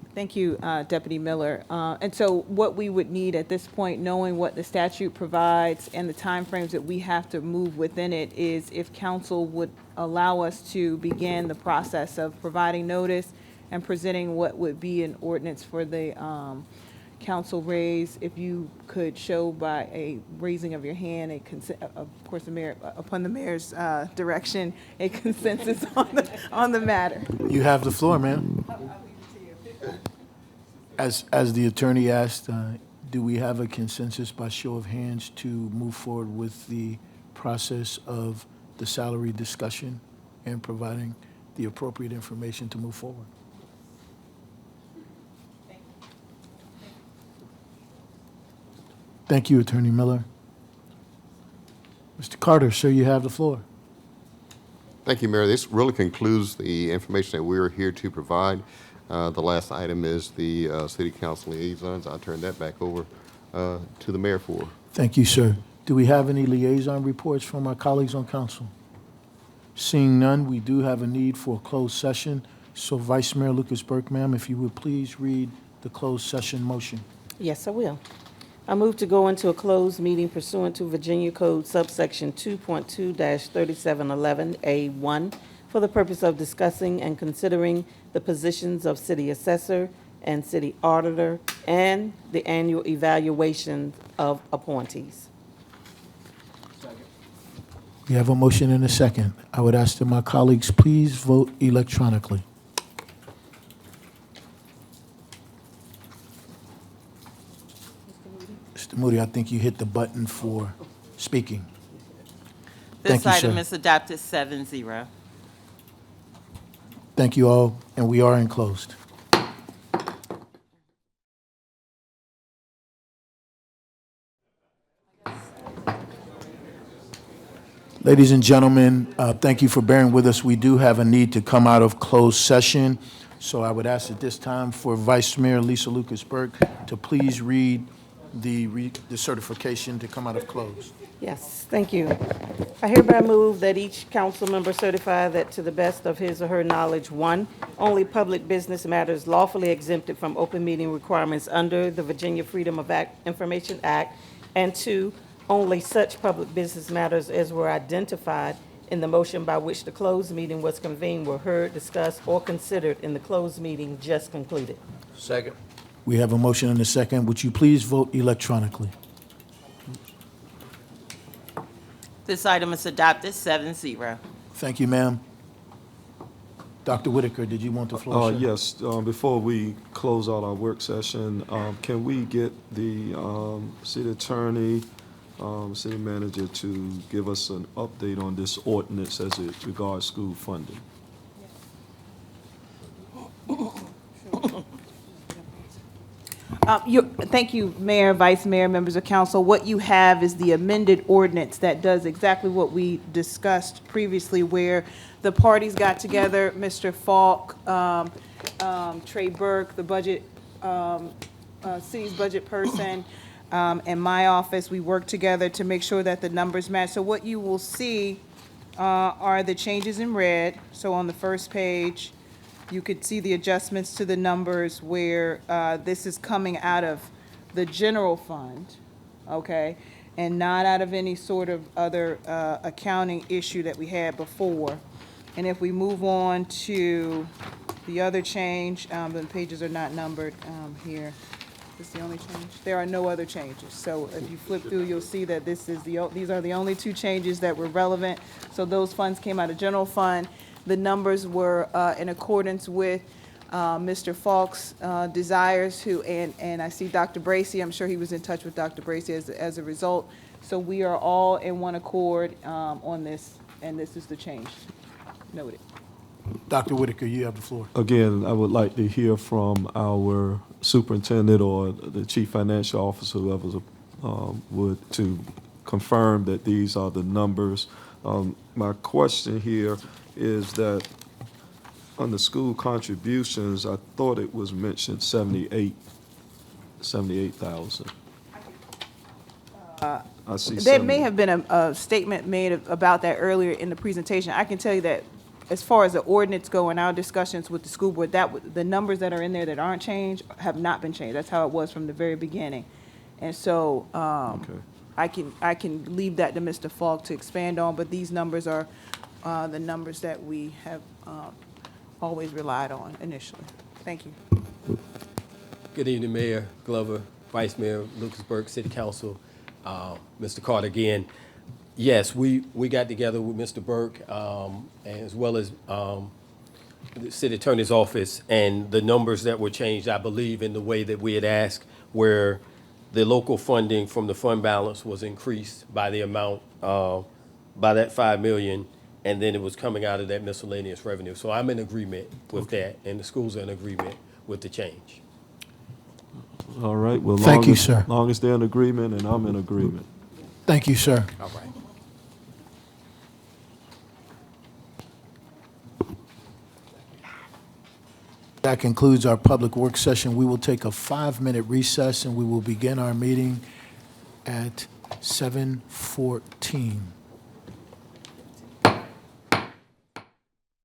Deputy Miller. And so what we would need at this point, knowing what the statute provides and the timeframes that we have to move within it, is if council would allow us to begin the process of providing notice and presenting what would be an ordinance for the council raise. If you could show by a raising of your hand, of course, the mayor, upon the mayor's direction, a consensus on the matter. You have the floor, ma'am. As the attorney asked, do we have a consensus by show of hands to move forward with the process of the salary discussion and providing the appropriate information to move forward? Thank you, Attorney Miller. Mr. Carter, sir, you have the floor. Thank you, Mayor. This really concludes the information that we're here to provide. The last item is the city council liaisons. I'll turn that back over to the mayor for. Thank you, sir. Do we have any liaison reports from our colleagues on council? Seeing none, we do have a need for a closed session. So Vice Mayor Lucas Burke, ma'am, if you would please read the closed session motion. Yes, I will. I move to go into a closed meeting pursuant to Virginia Code subsection 2.2-3711A1 for the purpose of discussing and considering the positions of city assessor and city auditor and the annual evaluation of appointees. We have a motion and a second. I would ask that my colleagues please vote electronically. Mr. Moody, I think you hit the button for speaking. Thank This you, sir. item is adopted 7-0. Thank you all, and we are enclosed. Ladies and gentlemen, thank you for bearing with us. We do have a need to come out of closed session, so I would ask at this time for Vice Mayor Lisa Lucas Burke to please read the certification to come out of closed. Yes, thank you. I hereby move that each council member certify that to the best of his or her knowledge, one, only public business matters lawfully exempted from open meeting requirements under the Virginia Freedom of Information Act, and two, only such public business matters as were identified in the motion by which the closed meeting was convened were heard, discussed, or considered in the closed meeting just concluded. Second. We have a motion and a second. Would you please vote electronically? This item is adopted 7-0. Thank you, ma'am. Dr. Whitaker, did you want the floor, sir? Yes, before we close out our work session, can we get the city attorney, city manager to give us an update on this ordinance as it regards school funding? Thank you, Mayor, Vice Mayor, members of council. What you have is the amended ordinance that does exactly what we discussed previously, where the parties got together, Mr. Falk, Trey Burke, the budget, city's budget person, and my office. We worked together to make sure that the numbers match. So what you will see are the changes in red. So on the first page, you could see the adjustments to the numbers where this is coming out of the general fund, okay? And not out of any sort of other accounting issue that we had before. And if we move on to the other change, the pages are not numbered here. This is the only change? There are no other changes. So if you flip through, you'll see that these are the only two changes that were relevant. So those funds came out of general fund. The numbers were in accordance with Mr. Falk's desires, and I see Dr. Bracy, I'm sure he was in touch with Dr. Bracy as a result. So we are all in one accord on this, and this is the change. Noted. Dr. Whitaker, you have the floor. Again, I would like to hear from our superintendent or the chief financial officer, whoever would, to confirm that these are the numbers. My question here is that on the school contributions, I thought it was mentioned 78,000. I see There may have been a statement made about that earlier in the presentation. I can tell you that as far as the ordinance go in our discussions with the school board, the numbers that are in there that aren't changed have not been changed. That's how it was from the very beginning. And so Okay. I can leave that to Mr. Falk to expand on, but these numbers are the numbers that we have always relied on initially. Thank you. Good evening, Mayor Glover, Vice Mayor Lucas Burke, City Council, Mr. Carter again. Yes, we got together with Mr. Burke as well as the City Attorney's Office, and the numbers that were changed, I believe, in the way that we had asked, where the local funding from the fund balance was increased by the amount, by that 5 million, and then it was coming out of that miscellaneous revenue. So I'm in agreement with that, and the schools are in agreement with the change. All right, well, Thank you, sir. long as they're in agreement and I'm in agreement. Thank you, sir. All right. That concludes our public work session. We will take a 5-minute recess, and we will begin our meeting at 7:14.